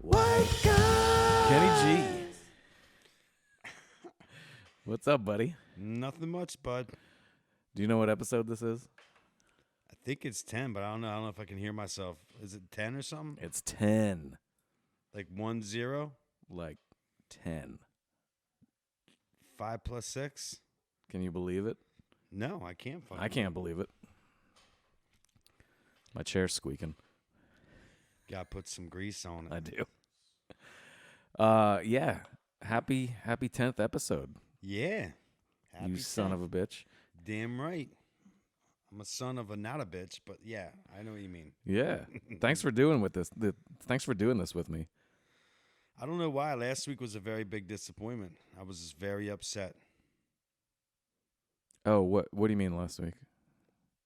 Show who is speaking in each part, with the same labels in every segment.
Speaker 1: White guys.
Speaker 2: Kenny G. What's up, buddy?
Speaker 1: Nothing much, bud.
Speaker 2: Do you know what episode this is?
Speaker 1: I think it's 10, but I don't know. I don't know if I can hear myself. Is it 10 or something?
Speaker 2: It's 10.
Speaker 1: Like 1-0?
Speaker 2: Like 10.
Speaker 1: 5 plus 6?
Speaker 2: Can you believe it?
Speaker 1: No, I can't.
Speaker 2: I can't believe it. My chair's squeaking.
Speaker 1: Gotta put some grease on it.
Speaker 2: I do. Yeah. Happy 10th episode.
Speaker 1: Yeah. Happy
Speaker 2: You son
Speaker 1: 10th.
Speaker 2: of a bitch.
Speaker 1: Damn right. I'm a son of a not a bitch, but yeah, I know what you mean.
Speaker 2: Yeah. Thanks for doing this with me.
Speaker 1: I don't know why. Last week was a very big disappointment. I was just very upset.
Speaker 2: Oh, what do you mean last week?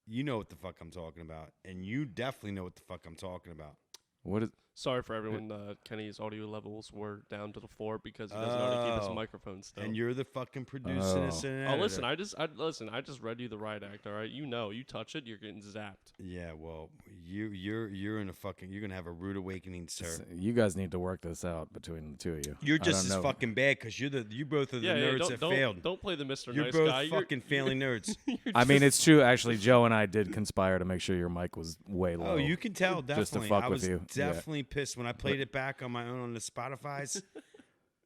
Speaker 1: You know what the fuck I'm talking about, and you definitely know what the fuck I'm talking about.
Speaker 2: What is
Speaker 3: Sorry for everyone. Kenny's audio levels were down to the floor because he doesn't know how to keep his microphone still.
Speaker 1: And you're the fucking producer.
Speaker 2: Oh.
Speaker 3: Listen, I just read you the riot act. All right, you touch it, you're getting zapped.
Speaker 1: Yeah, well, you're in a fucking. You're gonna have a rude awakening, sir.
Speaker 2: You guys need to work this out between the two of you.
Speaker 1: You're
Speaker 2: I
Speaker 1: just
Speaker 2: don't
Speaker 1: as
Speaker 2: know.
Speaker 1: fucking bad because you both are the nerds that failed.
Speaker 3: Don't play the Mr.
Speaker 1: You're
Speaker 3: Nice
Speaker 1: both
Speaker 3: Guy.
Speaker 1: fucking failing nerds.
Speaker 2: I mean, it's true. Actually, Joe and I did conspire to make sure your mic was way low.
Speaker 1: Oh, you can tell definitely.
Speaker 2: Just to fuck
Speaker 1: I
Speaker 2: with
Speaker 1: was
Speaker 2: you.
Speaker 1: definitely pissed when I played it back on my own on the Spotify's.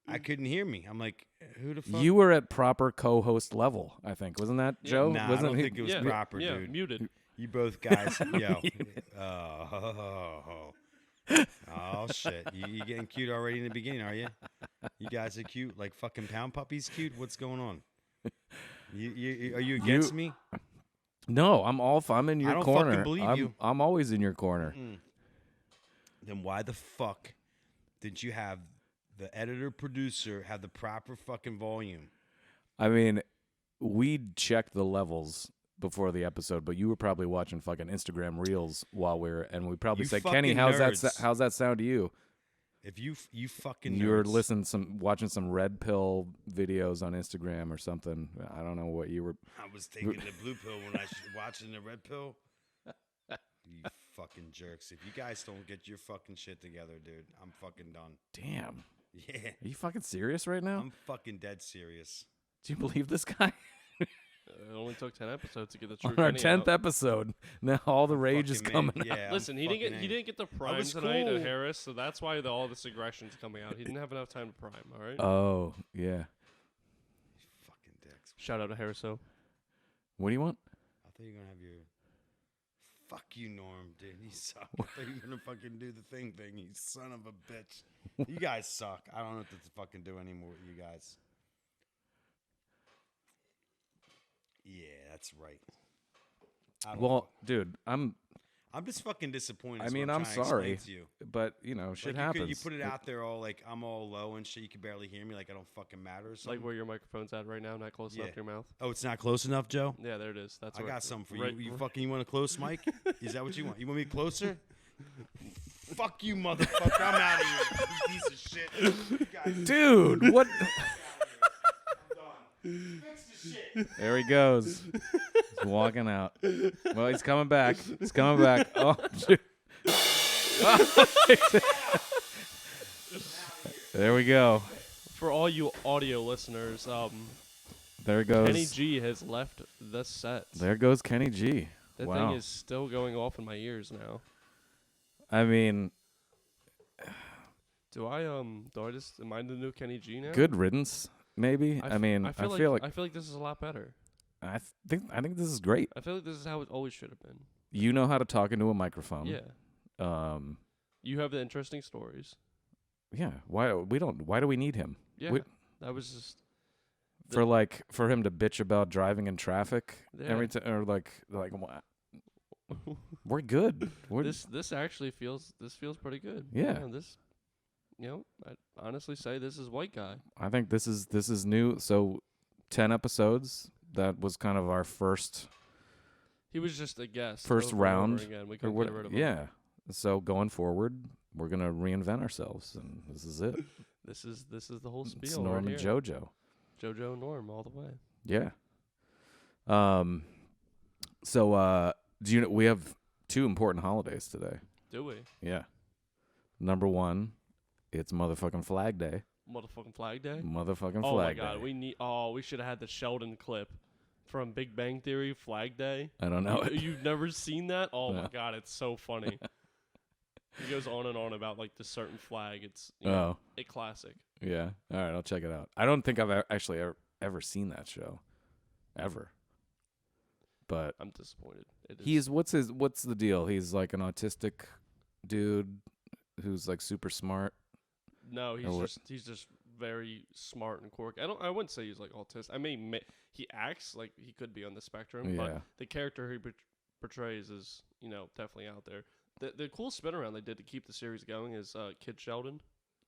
Speaker 1: I couldn't hear me. I'm like, who the fuck?
Speaker 2: You were at proper co-host level, I think. Wasn't that, Joe?
Speaker 1: Nah,
Speaker 2: Wasn't
Speaker 1: I don't
Speaker 2: he?
Speaker 1: think it was proper,
Speaker 3: yeah,
Speaker 1: dude.
Speaker 3: muted.
Speaker 1: You both guys, yo. Oh, shit. You getting cute already in the beginning, are you? You guys are cute, like fucking pound puppies cute? What's going on? Are you against me?
Speaker 2: No, I'm in your
Speaker 1: I don't
Speaker 2: corner.
Speaker 1: fucking believe you.
Speaker 2: I'm always in your corner.
Speaker 1: Then why the fuck didn't you have the editor-producer have the proper fucking volume?
Speaker 2: I mean, we checked the levels before the episode, but you were probably watching fucking Instagram Reels while and we probably
Speaker 1: You
Speaker 2: said,
Speaker 1: fucking
Speaker 2: Kenny, how's
Speaker 1: nerds.
Speaker 2: that sound to you?
Speaker 1: If you fucking
Speaker 2: You were
Speaker 1: nerds.
Speaker 2: watching some red pill videos on Instagram or something. I don't know what you were.
Speaker 1: I was taking the blue pill when I watching the red pill. You fucking jerks. If you guys don't get your fucking shit together, dude, I'm fucking done.
Speaker 2: Damn.
Speaker 1: Yeah.
Speaker 2: Are you fucking serious right now?
Speaker 1: I'm fucking dead serious.
Speaker 2: Do you believe this guy?
Speaker 3: It only took 10 episodes to get the true
Speaker 2: On our
Speaker 3: Kenny
Speaker 2: 10th
Speaker 3: out.
Speaker 2: episode, now all the rage is
Speaker 1: Fucking
Speaker 2: coming
Speaker 1: man,
Speaker 2: out.
Speaker 1: yeah,
Speaker 3: Listen, he didn't get the prime
Speaker 1: was
Speaker 3: tonight
Speaker 1: cool.
Speaker 3: at Harris, so that's why all this aggression's coming out. He didn't have enough time to prime. All right.
Speaker 2: Oh, yeah.
Speaker 1: Fucking dicks.
Speaker 3: Shout out to Harriso.
Speaker 2: What do you want?
Speaker 1: I thought you were going to have your... Fuck you, Norm, dude. You suck. I thought you were going to fucking do the thing, you son of a bitch. You guys suck. I don't know what to fucking do anymore with you guys. Yeah, that's right.
Speaker 2: Dude, I'm
Speaker 1: just fucking disappointed.
Speaker 2: I
Speaker 1: is what
Speaker 2: mean, I'm
Speaker 1: trying to
Speaker 2: sorry,
Speaker 1: explain to you.
Speaker 2: but shit
Speaker 1: Like,
Speaker 2: happens.
Speaker 1: You put it out there all like I'm all low and shit. You can barely hear me. Like I don't fucking matter. Or something.
Speaker 3: Like where your microphone's at right now, not close enough to your mouth.
Speaker 1: Oh, it's not close enough, Joe.
Speaker 3: Yeah, there it is. That's
Speaker 1: I
Speaker 3: where
Speaker 1: got something for
Speaker 3: right-
Speaker 1: you. You want a close mic? Is that what you want? You want me closer? Fuck you, motherfucker! I'm out of here. You piece of shit. You guys,
Speaker 2: Dude, what?
Speaker 1: I'm done. Fix the shit.
Speaker 2: There he goes. He's walking out. Well, he's coming back. He's coming back. Oh, dude. There we go.
Speaker 3: For all you audio listeners,
Speaker 2: There goes.
Speaker 3: Kenny G has left the set.
Speaker 2: There goes Kenny G.
Speaker 3: That
Speaker 2: Wow.
Speaker 3: thing is still going off in my ears now.
Speaker 2: I mean,
Speaker 3: Am I the new Kenny G now?
Speaker 2: good riddance. Maybe. I feel like
Speaker 3: this is a lot better.
Speaker 2: I think this is great.
Speaker 3: I feel like this is how it always should have been.
Speaker 2: You know how to talk into a microphone.
Speaker 3: Yeah. You have the interesting stories.
Speaker 2: Yeah. Why do we need him?
Speaker 3: Yeah. That was just
Speaker 2: for him to bitch about driving in traffic
Speaker 3: Yeah.
Speaker 2: every time, or like what? We're good.
Speaker 3: This actually feels pretty good.
Speaker 2: Yeah.
Speaker 3: This, I'd honestly say this is white guy.
Speaker 2: I think this is new. So 10 episodes. That was kind of our first
Speaker 3: He was just a guest.
Speaker 2: First
Speaker 3: over and over
Speaker 2: round,
Speaker 3: again. We
Speaker 2: or
Speaker 3: couldn't
Speaker 2: what,
Speaker 3: get rid of him.
Speaker 2: yeah. So going forward, we're gonna reinvent ourselves, and this is it.
Speaker 3: This is the whole spiel.
Speaker 2: It's Norm
Speaker 3: right
Speaker 2: and
Speaker 3: here.
Speaker 2: JoJo.
Speaker 3: JoJo and Norm all the way.
Speaker 2: Yeah. So we have 2 important holidays today.
Speaker 3: Do we?
Speaker 2: Yeah. Number 1 It's motherfucking Flag Day.
Speaker 3: Motherfucking Flag Day.
Speaker 2: Motherfucking
Speaker 3: Oh my
Speaker 2: Flag
Speaker 3: God,
Speaker 2: Day.
Speaker 3: we should have had the Sheldon clip from Big Bang Theory, Flag Day.
Speaker 2: I don't know.
Speaker 3: You've never seen that? Oh
Speaker 2: No.
Speaker 3: my God, it's so funny. He goes on and on about like the certain flag. It's a classic.
Speaker 2: Yeah. All right, I'll check it out. I don't think I've actually ever seen that show, ever. But
Speaker 3: I'm disappointed.
Speaker 2: what's the deal? He's like an autistic dude who's like super smart.
Speaker 3: No, he's just very smart and quirky. I wouldn't say he's like autistic. I mean, he acts like he could be on the spectrum, but the character he portrays is definitely out there. The cool spin around they did to keep the series going is Kid Sheldon.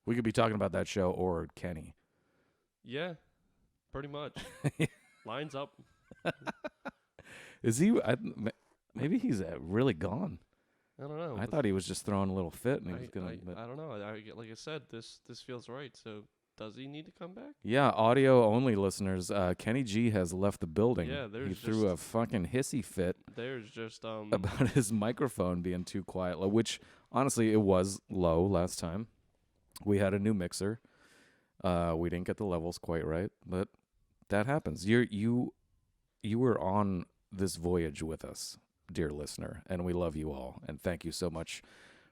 Speaker 2: We could be talking about that show or Kenny.
Speaker 3: Yeah, pretty much. Lines up.
Speaker 2: Is he? Maybe he's really gone.
Speaker 3: I don't know.
Speaker 2: I thought he was just throwing a little fit, and he was gonna.
Speaker 3: I don't know. Like I said, this feels right. So does he need to come back?
Speaker 2: Yeah, audio only listeners. Kenny G has left the building.
Speaker 3: Yeah,
Speaker 2: he threw a fucking hissy fit.
Speaker 3: There's just
Speaker 2: about his microphone being too quiet, which honestly it was low last time. We had a new mixer. We didn't get the levels quite right, but that happens. You were on this voyage with us, dear listener, and we love you all, and thank you so much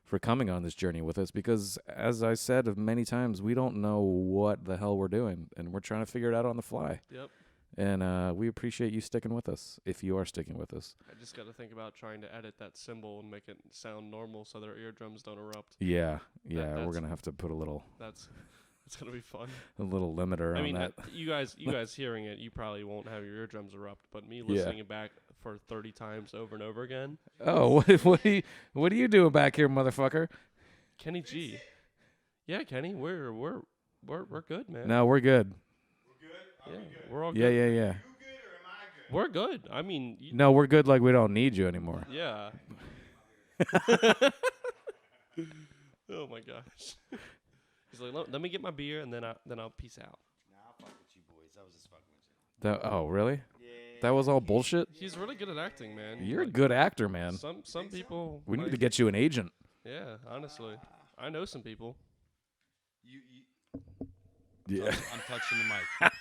Speaker 2: for coming on this journey with us, because as I said many times, we don't know what the hell we're doing, and we're trying to figure it out on the fly.
Speaker 3: Yep.
Speaker 2: And we appreciate you sticking with us, if you are sticking with us.
Speaker 3: I just got to think about trying to edit that symbol and make it sound normal so their eardrums don't erupt.
Speaker 2: Yeah, we're going to have to put a little...
Speaker 3: It's going to be fun.
Speaker 2: A little limiter on that.
Speaker 3: You guys hearing it, you probably won't have your eardrums erupt, but me listening it back for 30 times over and over again.
Speaker 2: Oh, what are you doing back here, motherfucker?
Speaker 3: Kenny G. Yeah, Kenny, we're good, man.
Speaker 2: No, we're good.
Speaker 3: Yeah, we're all good.
Speaker 2: Yeah.
Speaker 1: You good or am I good?
Speaker 3: We're good. I mean,
Speaker 2: no, we're good. Like we don't need you anymore.
Speaker 3: Yeah. Oh my gosh. He's like, let me get my beer and then I'll peace out.
Speaker 1: Nah, I'll fuck with you boys. I was just fucking with you.
Speaker 2: Oh, really?
Speaker 1: Yeah.
Speaker 2: That was all bullshit?
Speaker 3: He's really good at acting, man.
Speaker 2: You're a good actor, man.
Speaker 3: Some people.
Speaker 2: We need to get you an agent.
Speaker 3: Yeah, honestly, I know some people.
Speaker 1: Yeah. I'm touching the mic.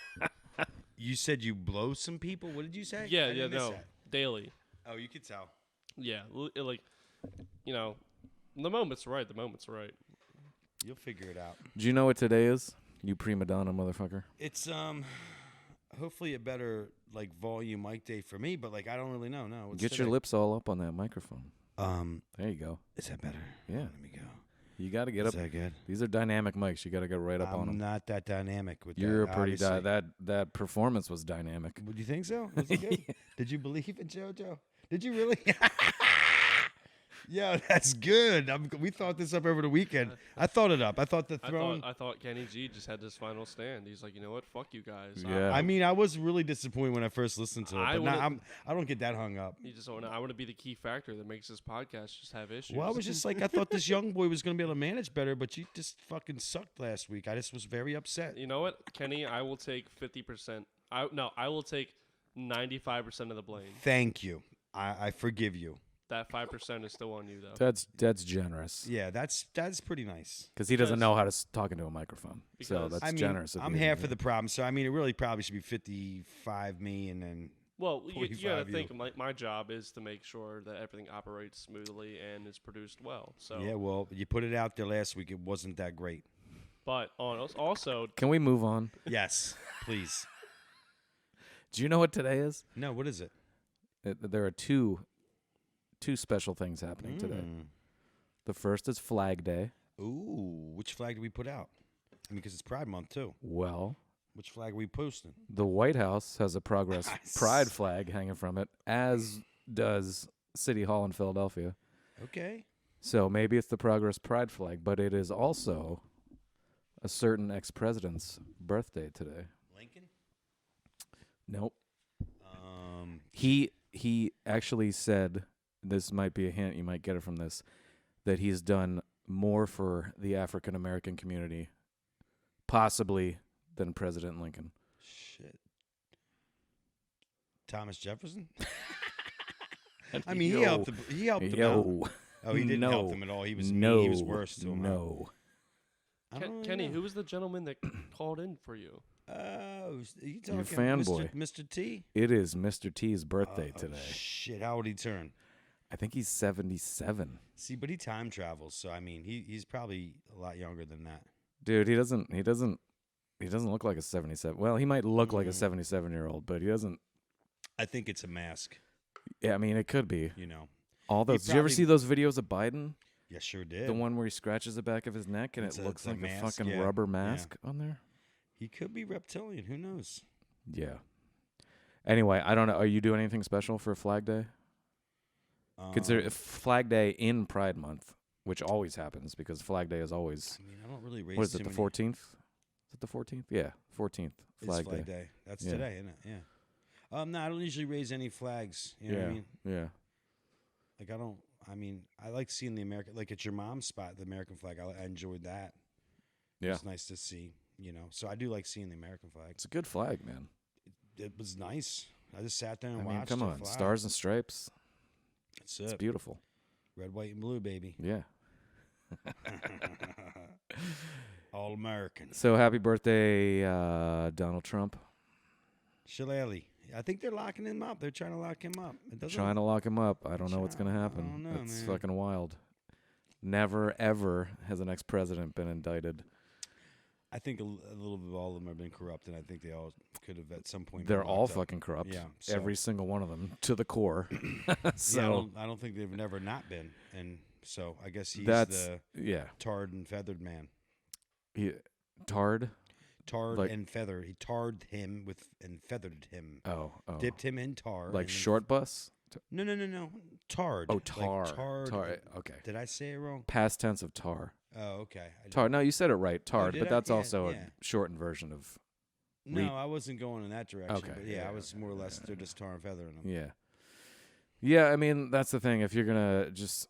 Speaker 1: You said you blow some people? What did you say?
Speaker 3: Yeah, no. Daily.
Speaker 1: Oh, you could tell.
Speaker 3: Yeah, like, the moment's right.
Speaker 1: You'll figure it out.
Speaker 2: Do you know what today is? You prima donna motherfucker.
Speaker 1: It's hopefully a better like volume mic day for me, but like I don't really know. No. What's
Speaker 2: Get
Speaker 1: today?
Speaker 2: your lips all up on that microphone. There you go.
Speaker 1: Is that better?
Speaker 2: Yeah.
Speaker 1: Let me go.
Speaker 2: You got to get
Speaker 1: Is
Speaker 2: up.
Speaker 1: that good?
Speaker 2: These are dynamic mics. You got to get right up on
Speaker 1: I'm
Speaker 2: them.
Speaker 1: not that dynamic with
Speaker 2: You're
Speaker 1: that.
Speaker 2: pretty
Speaker 1: obviously.
Speaker 2: that performance was dynamic.
Speaker 1: Would you think so? Was it good? Did you believe in JoJo? Did you really? Yeah, that's good. We thought this up over the weekend. I thought it up. I thought the throne.
Speaker 3: I thought Kenny G just had this final stand. He's like, you know what? Fuck you guys.
Speaker 2: Yeah.
Speaker 1: I mean, I was really disappointed when I first listened to it,
Speaker 3: I
Speaker 1: but now I don't get that hung up.
Speaker 3: You just I want to be the key factor that makes this podcast just have issues.
Speaker 1: Well, I was just like, I thought this young boy was going to be able to manage better, but you just fucking sucked last week. I just was very upset.
Speaker 3: You know what, Kenny? I will take 50%. I will take 95% of the blame.
Speaker 1: Thank you. I forgive you.
Speaker 3: That 5% is still on you, though.
Speaker 2: That's generous.
Speaker 1: Yeah, that's pretty nice.
Speaker 2: Because he doesn't know how to talk into a microphone. So
Speaker 3: Because-
Speaker 2: that's generous.
Speaker 1: I'm half of the problem, so I mean, it really probably should be 55 me and then.
Speaker 3: Well, you got to
Speaker 1: 45 you.
Speaker 3: think my job is to make sure that everything operates smoothly and is produced well. So
Speaker 1: Yeah, well, you put it out there last week. It wasn't that great.
Speaker 3: But also,
Speaker 2: Can we move on?
Speaker 1: Yes, please.
Speaker 2: Do you know what today is?
Speaker 1: No, what is it?
Speaker 2: There are two special things happening today. The first is Flag Day.
Speaker 1: Ooh, which flag did we put out? I mean, because it's Pride Month, too.
Speaker 2: Well,
Speaker 1: Which flag are we posting?
Speaker 2: the White House has a Progress
Speaker 1: Nice.
Speaker 2: Pride flag hanging from it, as does City Hall in Philadelphia.
Speaker 1: Okay.
Speaker 2: So maybe it's the Progress Pride flag, but it is also a certain ex-president's birthday today.
Speaker 1: Lincoln?
Speaker 2: Nope. He actually said, this might be a hint, you might get it from this, that he's done more for the African American community, possibly, than President Lincoln.
Speaker 1: Shit. Thomas Jefferson? I mean, he helped them out. Oh, he didn't help them at all. He was mean. He was worse to him.
Speaker 2: No.
Speaker 3: Kenny, who was the gentleman that called in for you?
Speaker 1: Oh, you talking
Speaker 2: fanboy.
Speaker 1: Mr. T?
Speaker 2: It is Mr. T's birthday today.
Speaker 1: Shit, how old he turn?
Speaker 2: I think he's 77.
Speaker 1: See, but he time travels, so I mean, he's probably a lot younger than that.
Speaker 2: Dude, he doesn't look like a 77. Well, he might look like a 77-year-old, but he doesn't.
Speaker 1: I think it's a mask.
Speaker 2: Yeah, I mean, it could be.
Speaker 1: You know.
Speaker 2: All those. Did you ever see those videos of Biden?
Speaker 1: Yeah, sure did.
Speaker 2: The one where he scratches the back of his neck and it looks like a fucking rubber mask on there?
Speaker 1: He could be reptilian. Who knows?
Speaker 2: Yeah. Anyway, I don't know. Are you doing anything special for Flag Day? Consider Flag Day in Pride Month, which always happens because Flag Day is always.
Speaker 1: I mean, I don't really raise.
Speaker 2: What is it? The 14th? Is it the 14th? Yeah, 14th.
Speaker 1: Flag Day. That's today, isn't it? Yeah. No, I don't usually raise any flags. You know what I mean?
Speaker 2: Yeah.
Speaker 1: Like I don't. I mean, I like seeing the American, like at your mom's spot, the American flag. I enjoyed that.
Speaker 2: Yeah.
Speaker 1: It's nice to see. You know, so I do like seeing the American flag.
Speaker 2: It's a good flag, man.
Speaker 1: It was nice. I just sat there and
Speaker 2: I mean,
Speaker 1: watched.
Speaker 2: come on,
Speaker 1: fly.
Speaker 2: Stars and Stripes.
Speaker 1: That's it.
Speaker 2: It's beautiful.
Speaker 1: Red, white, and blue, baby.
Speaker 2: Yeah.
Speaker 1: All American.
Speaker 2: So happy birthday, Donald Trump.
Speaker 1: Shillelagh. I think they're locking him up. They're trying to lock him up.
Speaker 2: Trying to lock him up. I don't know what's going to happen.
Speaker 1: I don't know,
Speaker 2: it's
Speaker 1: man.
Speaker 2: fucking wild. Never, ever has an ex-president been indicted.
Speaker 1: I think a little bit of all of them have been corrupt, and I think they all could have at some point.
Speaker 2: They're all fucking corrupt.
Speaker 1: Yeah,
Speaker 2: every single one of them to the core. So
Speaker 1: I don't think they've never not been, and so I guess he's
Speaker 2: the
Speaker 1: tarred and feathered man.
Speaker 2: Tarred
Speaker 1: and feathered. He tarred him and feathered him.
Speaker 2: Oh.
Speaker 1: Dipped him in tar.
Speaker 2: Like short bus.
Speaker 1: No. Tarred.
Speaker 2: Oh, tar.
Speaker 1: Like tarred.
Speaker 2: Tar. Okay.
Speaker 1: Did I say it wrong?
Speaker 2: Past tense of tar.
Speaker 1: Oh, okay.
Speaker 2: Tar. No, you said it right. Tarred, but that's also
Speaker 1: a
Speaker 2: shortened version of.
Speaker 1: No, I wasn't going in that direction.
Speaker 2: Okay.
Speaker 1: But I was more or less. They're just tar and feathering them.
Speaker 2: Yeah. Yeah, I mean that's the thing. If you're gonna just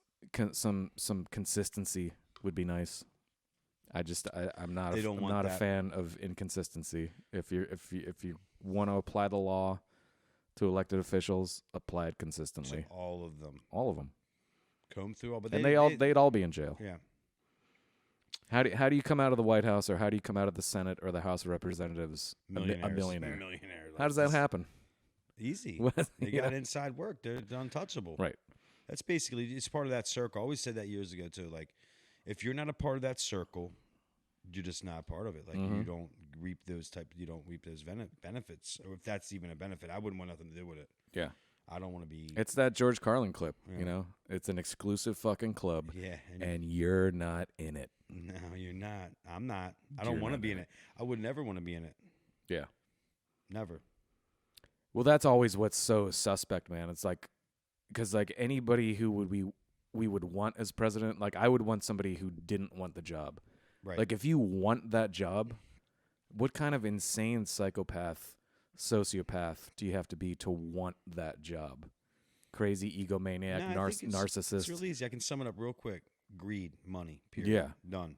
Speaker 2: some consistency would be nice. I'm not a fan of inconsistency. If you want to apply the law to elected officials, apply it consistently.
Speaker 1: So all of them.
Speaker 2: All of them.
Speaker 1: Comb through all, but
Speaker 2: they'd all be in jail.
Speaker 1: Yeah.
Speaker 2: How do you come out of the White House, or how do you come out of the Senate or the House of Representatives a millionaire? How does that happen?
Speaker 1: Easy. They got inside work. They're untouchable.
Speaker 2: Right.
Speaker 1: That's basically, it's part of that circle. I always said that years ago too. Like, if you're not a part of that circle, you're just not a part of it. Like you don't reap those benefits, or if that's even a benefit, I wouldn't want nothing to do with it.
Speaker 2: Yeah.
Speaker 1: I don't want to be.
Speaker 2: It's that George Carlin clip, you know? It's an exclusive fucking club.
Speaker 1: Yeah.
Speaker 2: And you're not in it.
Speaker 1: No, you're not. I'm not. I don't want to be in it. I would never want to be in it.
Speaker 2: Yeah.
Speaker 1: Never.
Speaker 2: Well, that's always what's so suspect, man. It's like, because like anybody who we would want as president, like I would want somebody who didn't want the job.
Speaker 1: Right.
Speaker 2: Like if you want that job, what kind of insane psychopath, sociopath do you have to be to want that job? Crazy egomaniac, narcissist.
Speaker 1: It's really easy. I can sum it up real quick. Greed, money, period.
Speaker 2: Yeah.
Speaker 1: Done.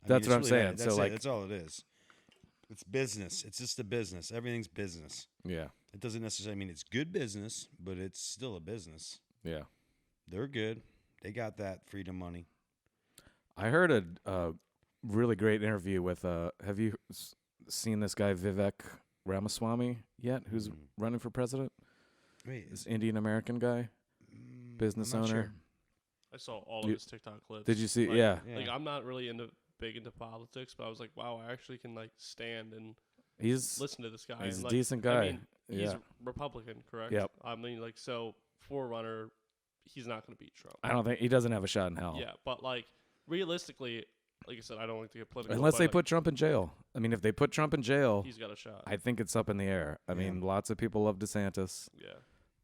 Speaker 2: That's what I'm saying.
Speaker 1: That's
Speaker 2: so like,
Speaker 1: that's all it is. It's business. It's just a business. Everything's business.
Speaker 2: Yeah.
Speaker 1: It doesn't necessarily mean it's good business, but it's still a business.
Speaker 2: Yeah.
Speaker 1: They're good. They got that freedom money.
Speaker 2: I heard a really great interview with, have you seen this guy Vivek Ramaswamy yet, who's running for president?
Speaker 1: Wait,
Speaker 2: this Indian American guy, business owner.
Speaker 1: Sure.
Speaker 3: I saw all of his TikTok clips.
Speaker 2: Did you see?
Speaker 3: Like,
Speaker 2: yeah.
Speaker 3: Like I'm not really big into politics, but I was like, wow, I actually can like stand and listen to this guy.
Speaker 2: He's
Speaker 3: and,
Speaker 2: a
Speaker 3: like,
Speaker 2: decent guy.
Speaker 3: I mean, he's Republican, correct?
Speaker 2: Yep.
Speaker 3: I mean, like, so Forerunner, he's not going to beat Trump.
Speaker 2: I don't think he doesn't have a shot in hell.
Speaker 3: Yeah, but like realistically, like I said, I don't like to get political.
Speaker 2: Unless they put Trump in jail. I mean, if they put Trump in jail,
Speaker 3: he's got a shot.
Speaker 2: I think it's up in the air. I mean, lots of people love DeSantis.
Speaker 3: Yeah.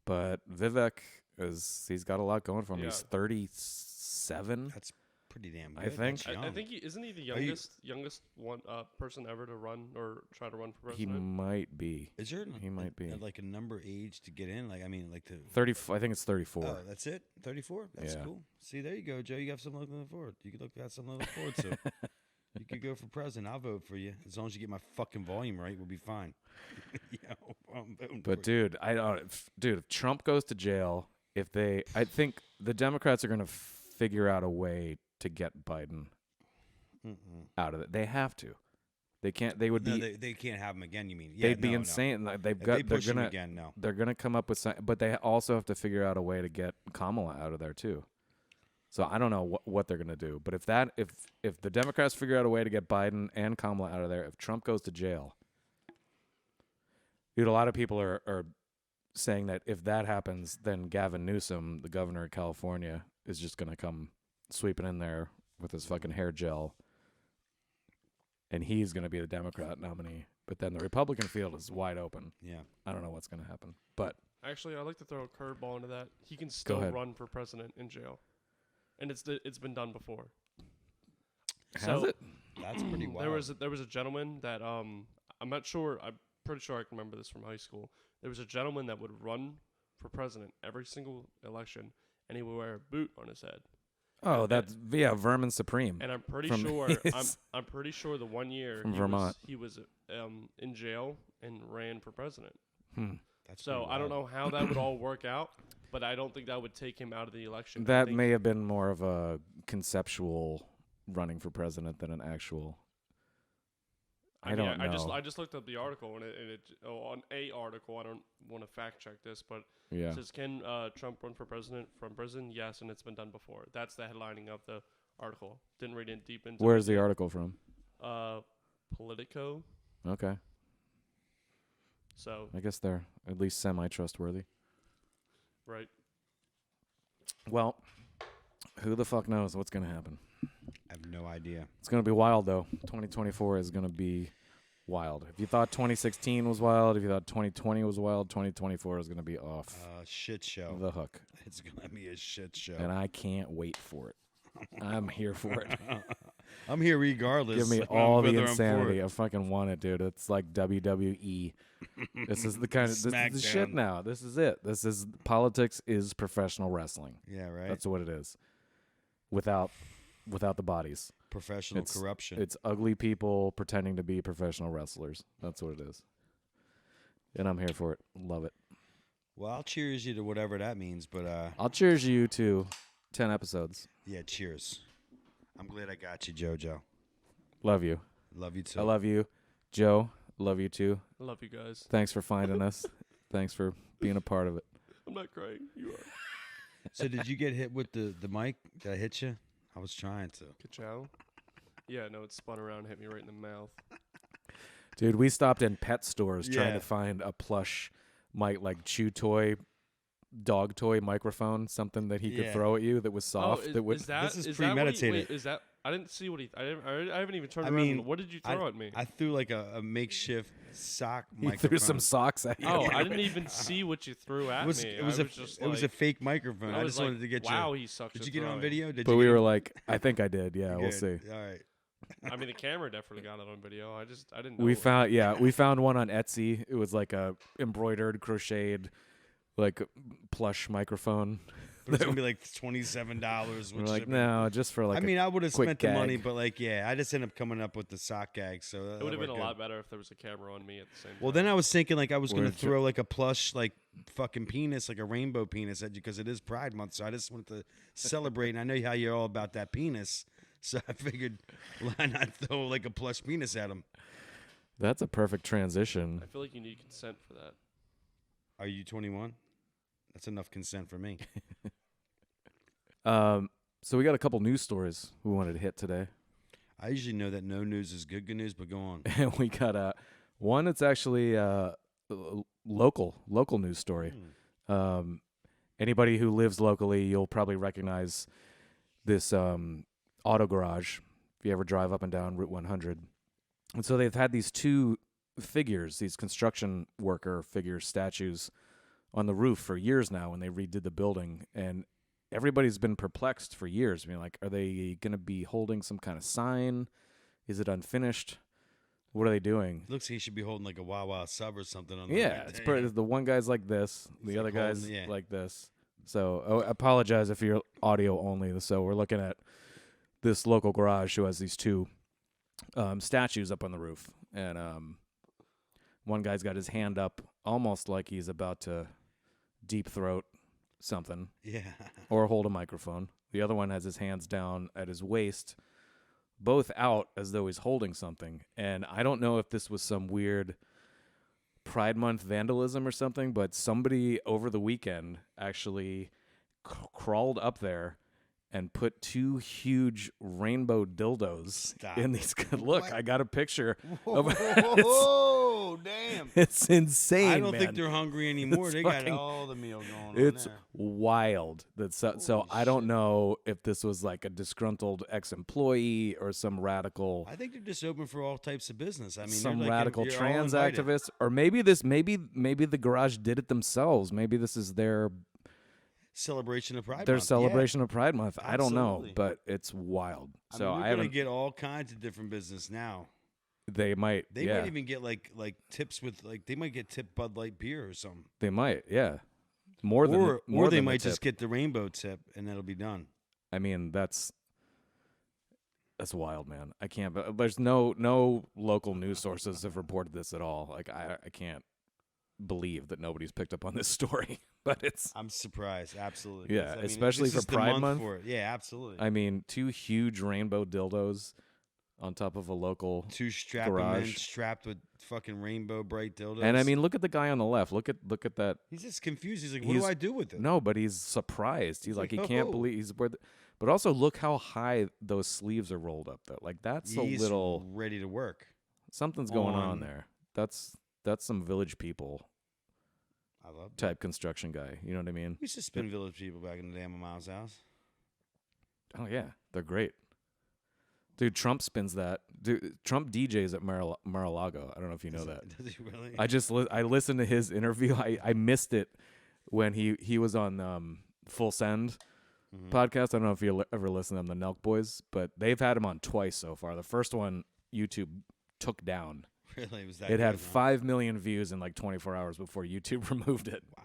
Speaker 2: But Vivek he's got a lot going for him.
Speaker 3: Yeah.
Speaker 2: He's 37.
Speaker 1: That's pretty damn good.
Speaker 2: I think.
Speaker 3: I think isn't he the youngest one person ever to run or try to run for president?
Speaker 2: He might be.
Speaker 1: Is there?
Speaker 2: He might be.
Speaker 1: Like a number age to get in? Like I mean, like to
Speaker 2: 30. I think it's 34.
Speaker 1: Oh, that's it. 34. That's cool. See, there you go, Joe. You got something to look forward. You got something to look forward to. You could go for president. I'll vote for you as long as you get my fucking volume right. We'll be fine. I'm voting
Speaker 2: but dude, if Trump goes to jail, I think the Democrats are going to figure out a way to get Biden. out of it. They have to. They can't. They would be.
Speaker 1: They can't have him again. You mean? Yeah,
Speaker 2: they'd be insane.
Speaker 1: No.
Speaker 2: They've
Speaker 1: If
Speaker 2: got.
Speaker 1: they push him again. No.
Speaker 2: They're gonna come up with. But they also have to figure out a way to get Kamala out of there too. So I don't know what they're gonna do. But if the Democrats figure out a way to get Biden and Kamala out of there, if Trump goes to jail, dude, a lot of people are saying that if that happens, then Gavin Newsom, the governor of California, is just gonna come sweeping in there with his fucking hair gel. And he's going to be the Democrat nominee. But then the Republican field is wide open.
Speaker 1: Yeah.
Speaker 2: I don't know what's going to happen. But
Speaker 3: actually, I'd like to throw a curveball into that. He can still run for president in jail. And it's been done before.
Speaker 2: Has it?
Speaker 1: That's pretty wild.
Speaker 3: There was a gentleman that I'm not sure. I'm pretty sure I can remember this from high school. There was a gentleman that would run for president every single election, and he would wear a boot on his head.
Speaker 2: Oh, that's Vermin Supreme.
Speaker 3: And I'm pretty sure I'm pretty sure the 1 year
Speaker 2: from Vermont
Speaker 3: he was in jail and ran for president.
Speaker 1: That's
Speaker 3: so I don't know how that would all work out, but I don't think that would take him out of the election.
Speaker 2: That may have been more of a conceptual running for president than an actual. I don't know.
Speaker 3: I just looked up the article and it on a article. I don't want to fact check this, but it says, "Can Trump run for president from prison?" Yes, and it's been done before. That's the headlining of the article. Didn't read it deep into.
Speaker 2: Where's the article from?
Speaker 3: Politico.
Speaker 2: Okay.
Speaker 3: So
Speaker 2: I guess they're at least semi-trustworthy.
Speaker 3: Right.
Speaker 2: Well, who the fuck knows what's gonna happen?
Speaker 1: I have no idea.
Speaker 2: It's going to be wild, though. 2024 is going to be wild. If you thought 2016 was wild, if you thought 2020 was wild, 2024 is going to be off
Speaker 1: Shit show.
Speaker 2: the hook.
Speaker 1: It's going to be a shit show.
Speaker 2: And I can't wait for it. I'm here for it.
Speaker 1: I'm here regardless.
Speaker 2: Give me all the insanity. I fucking want it, dude. It's like WWE. This is the kind of this is the shit now. This is it. This is politics is professional wrestling.
Speaker 1: Yeah, right.
Speaker 2: That's what it is. Without the bodies.
Speaker 1: Professional corruption.
Speaker 2: It's ugly people pretending to be professional wrestlers. That's what it is. And I'm here for it. Love it.
Speaker 1: Well, I'll cheers you to whatever that means, but
Speaker 2: I'll cheers you to 10 episodes.
Speaker 1: Yeah, cheers. I'm glad I got you, JoJo.
Speaker 2: Love you.
Speaker 1: Love you too.
Speaker 2: I love you. Joe, love you too.
Speaker 3: I love you guys.
Speaker 2: Thanks for finding us. Thanks for being a part of it.
Speaker 3: I'm not crying. You are.
Speaker 1: So did you get hit with the mic? Did I hit you? I was trying to.
Speaker 3: Ka-chow? Yeah, no, it spun around and hit me right in the mouth.
Speaker 2: Dude, we stopped in pet stores trying to find a plush mic, like chew toy, dog toy microphone, something that he could throw at you that was soft.
Speaker 1: This is premeditated.
Speaker 3: Is that? I didn't see what he. I haven't even turned around. What did you throw at me?
Speaker 1: I threw like a makeshift sock
Speaker 2: He
Speaker 1: microphone.
Speaker 2: threw some socks at you.
Speaker 3: Oh, I didn't even see what you threw at me.
Speaker 1: It was a fake microphone. I just wanted to get you.
Speaker 3: Wow, he sucks.
Speaker 1: Did you get it on video?
Speaker 2: But we were like, I think I did. Yeah, we'll see.
Speaker 1: All right.
Speaker 3: I mean, the camera definitely got it on video. I didn't know.
Speaker 2: We found one on Etsy. It was like a embroidered, crocheted, like plush microphone.
Speaker 1: But it's gonna be like $27.
Speaker 2: We're like, no, just for like.
Speaker 1: I mean, I would have spent
Speaker 2: gag.
Speaker 1: the money, but like, I just ended up coming up with the sock gag. So
Speaker 3: it would have been a lot better if there was a camera on me at the same time.
Speaker 1: Well, then I was thinking like I was gonna throw like a plush like fucking penis, like a rainbow penis, at you because it is Pride Month. So I just wanted to celebrate, and I know how you're all about that penis. So I figured, why not throw like a plush penis at him?
Speaker 2: That's a perfect transition.
Speaker 3: I feel like you need consent for that.
Speaker 1: Are you 21? That's enough consent for me.
Speaker 2: So we got a couple news stories we wanted to hit today.
Speaker 1: I usually know that no news is good news, but go on.
Speaker 2: And we got one that's actually local news story. Anybody who lives locally, you'll probably recognize this auto garage if you ever drive up and down Route 100. And so they've had these two figures, these construction worker figures, statues, on the roof for years now when they redid the building. And everybody's been perplexed for years. I mean, like, are they going to be holding some kind of sign? Is it unfinished? What are they doing?
Speaker 1: Looks like he should be holding like a Wawa sub or something on
Speaker 2: the one guy's like this, the other guy's like this. So I apologize if you're audio only. So we're looking at this local garage who has these two statues up on the roof. And one guy's got his hand up almost like he's about to deep throat something.
Speaker 1: Yeah.
Speaker 2: Or hold a microphone. The other one has his hands down at his waist, both out as though he's holding something. And I don't know if this was some weird Pride Month vandalism or something, but somebody over the weekend actually crawled up there and put 2 huge rainbow dildos in these. Look, what? I got a picture.
Speaker 1: Whoa, damn.
Speaker 2: It's insane,
Speaker 1: I don't
Speaker 2: man.
Speaker 1: think they're hungry anymore. They got all the meal going on
Speaker 2: It's
Speaker 1: there.
Speaker 2: wild. So I don't know if this was like a disgruntled ex-employee or some radical.
Speaker 1: I think they're just open for all types of business. I mean,
Speaker 2: some radical trans activist. Or maybe the garage did it themselves. Maybe this is their
Speaker 1: celebration of Pride Month.
Speaker 2: Their celebration of Pride Month.
Speaker 1: Absolutely.
Speaker 2: I don't know, but it's wild. So
Speaker 1: I haven't get all kinds of different business now.
Speaker 2: They might.
Speaker 1: They might even get like tips with they might get tipped Bud Light beer or something.
Speaker 2: They might, yeah. More than
Speaker 1: they might just get the rainbow tip and that'll be done.
Speaker 2: I mean, that's wild, man. I can't. But there's no local news sources have reported this at all. Like I can't believe that nobody's picked up on this story. But
Speaker 1: I'm surprised, absolutely.
Speaker 2: Yeah, especially for Pride Month.
Speaker 1: Yeah, absolutely.
Speaker 2: I mean, 2 huge rainbow dildos on top of a local
Speaker 1: 2 strapping men strapped with fucking rainbow bright dildos.
Speaker 2: And I mean, look at the guy on the left. Look at that.
Speaker 1: He's just confused. He's like, what do I do with it?
Speaker 2: No, but he's surprised. He's like, he can't believe but also look how high those sleeves are rolled up though. Like that's
Speaker 1: he's
Speaker 2: a little
Speaker 1: ready to work.
Speaker 2: Something's going on there. That's some Village People.
Speaker 1: I love
Speaker 2: type construction guy. You know what I mean?
Speaker 1: We used to spin Village People back in the day at my mom's house.
Speaker 2: Oh yeah, they're great. Dude, Trump spins that. Dude, Trump DJs at Mar-a-Lago. I don't know if you know that.
Speaker 1: Does he really?
Speaker 2: I listened to his interview. I missed it when he was on Full Send podcast. I don't know if you ever listened to them, the Nelk Boys, but they've had him on twice so far. The first one YouTube took down.
Speaker 1: Really? Was that
Speaker 2: it had 5 million views in like 24 hours before YouTube removed it.
Speaker 1: Wow.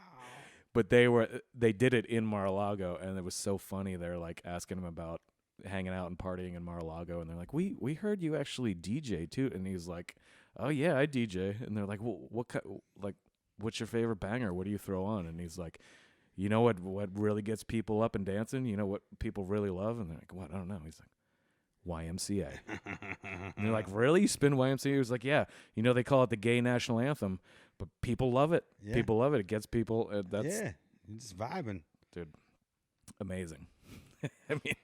Speaker 2: But they did it in Mar-a-Lago, and it was so funny. They're like asking him about hanging out and partying in Mar-a-Lago, and they're like, we heard you actually DJ too, and he's like, oh yeah, I DJ, and they're like, well, what's your favorite banger? What do you throw on? And he's like, you know what really gets people up and dancing? You know what people really love? And they're like, what? I don't know. He's like, YMCA. And they're like, really? You spin YMCA? He was like, yeah. You know, they call it the gay national anthem, but people love it. Yeah. People love it. It gets people.
Speaker 1: Yeah, it's vibing.
Speaker 2: Dude, amazing. I mean,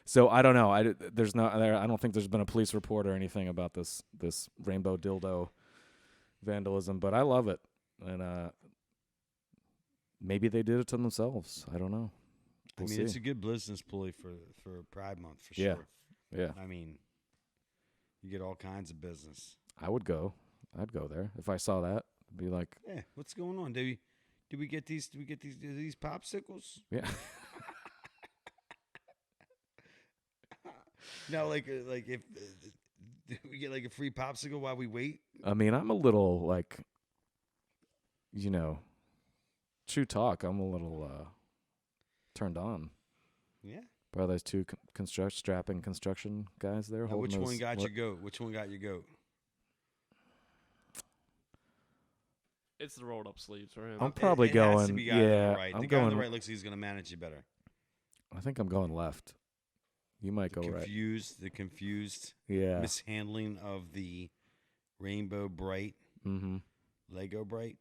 Speaker 2: so I don't know. I don't think there's been a police report or anything about this rainbow dildo vandalism, but I love it. And maybe they did it to themselves. I don't know. We'll see.
Speaker 1: It's a good business ploy for Pride Month for
Speaker 2: sure. Yeah.
Speaker 1: I mean, you get all kinds of business.
Speaker 2: I'd go there if I saw that. I'd be like,
Speaker 1: yeah, what's going on? Did we get these popsicles?
Speaker 2: Yeah.
Speaker 1: No, like if do we get like a free popsicle while we wait?
Speaker 2: I mean, I'm a little like, true talk. I'm a little turned on.
Speaker 1: Yeah.
Speaker 2: By those 2 strapping construction guys there.
Speaker 1: Now, which one got your goat? Which one got your goat?
Speaker 3: It's the rolled up sleeves for him.
Speaker 2: I'm probably going.
Speaker 1: Has to be guy
Speaker 2: yeah,
Speaker 1: right.
Speaker 2: I'm
Speaker 1: the
Speaker 2: going.
Speaker 1: Guy on the right looks like he's going to manage you better.
Speaker 2: I think I'm going left. You might go right.
Speaker 1: The confused mishandling of the rainbow bright Lego bright.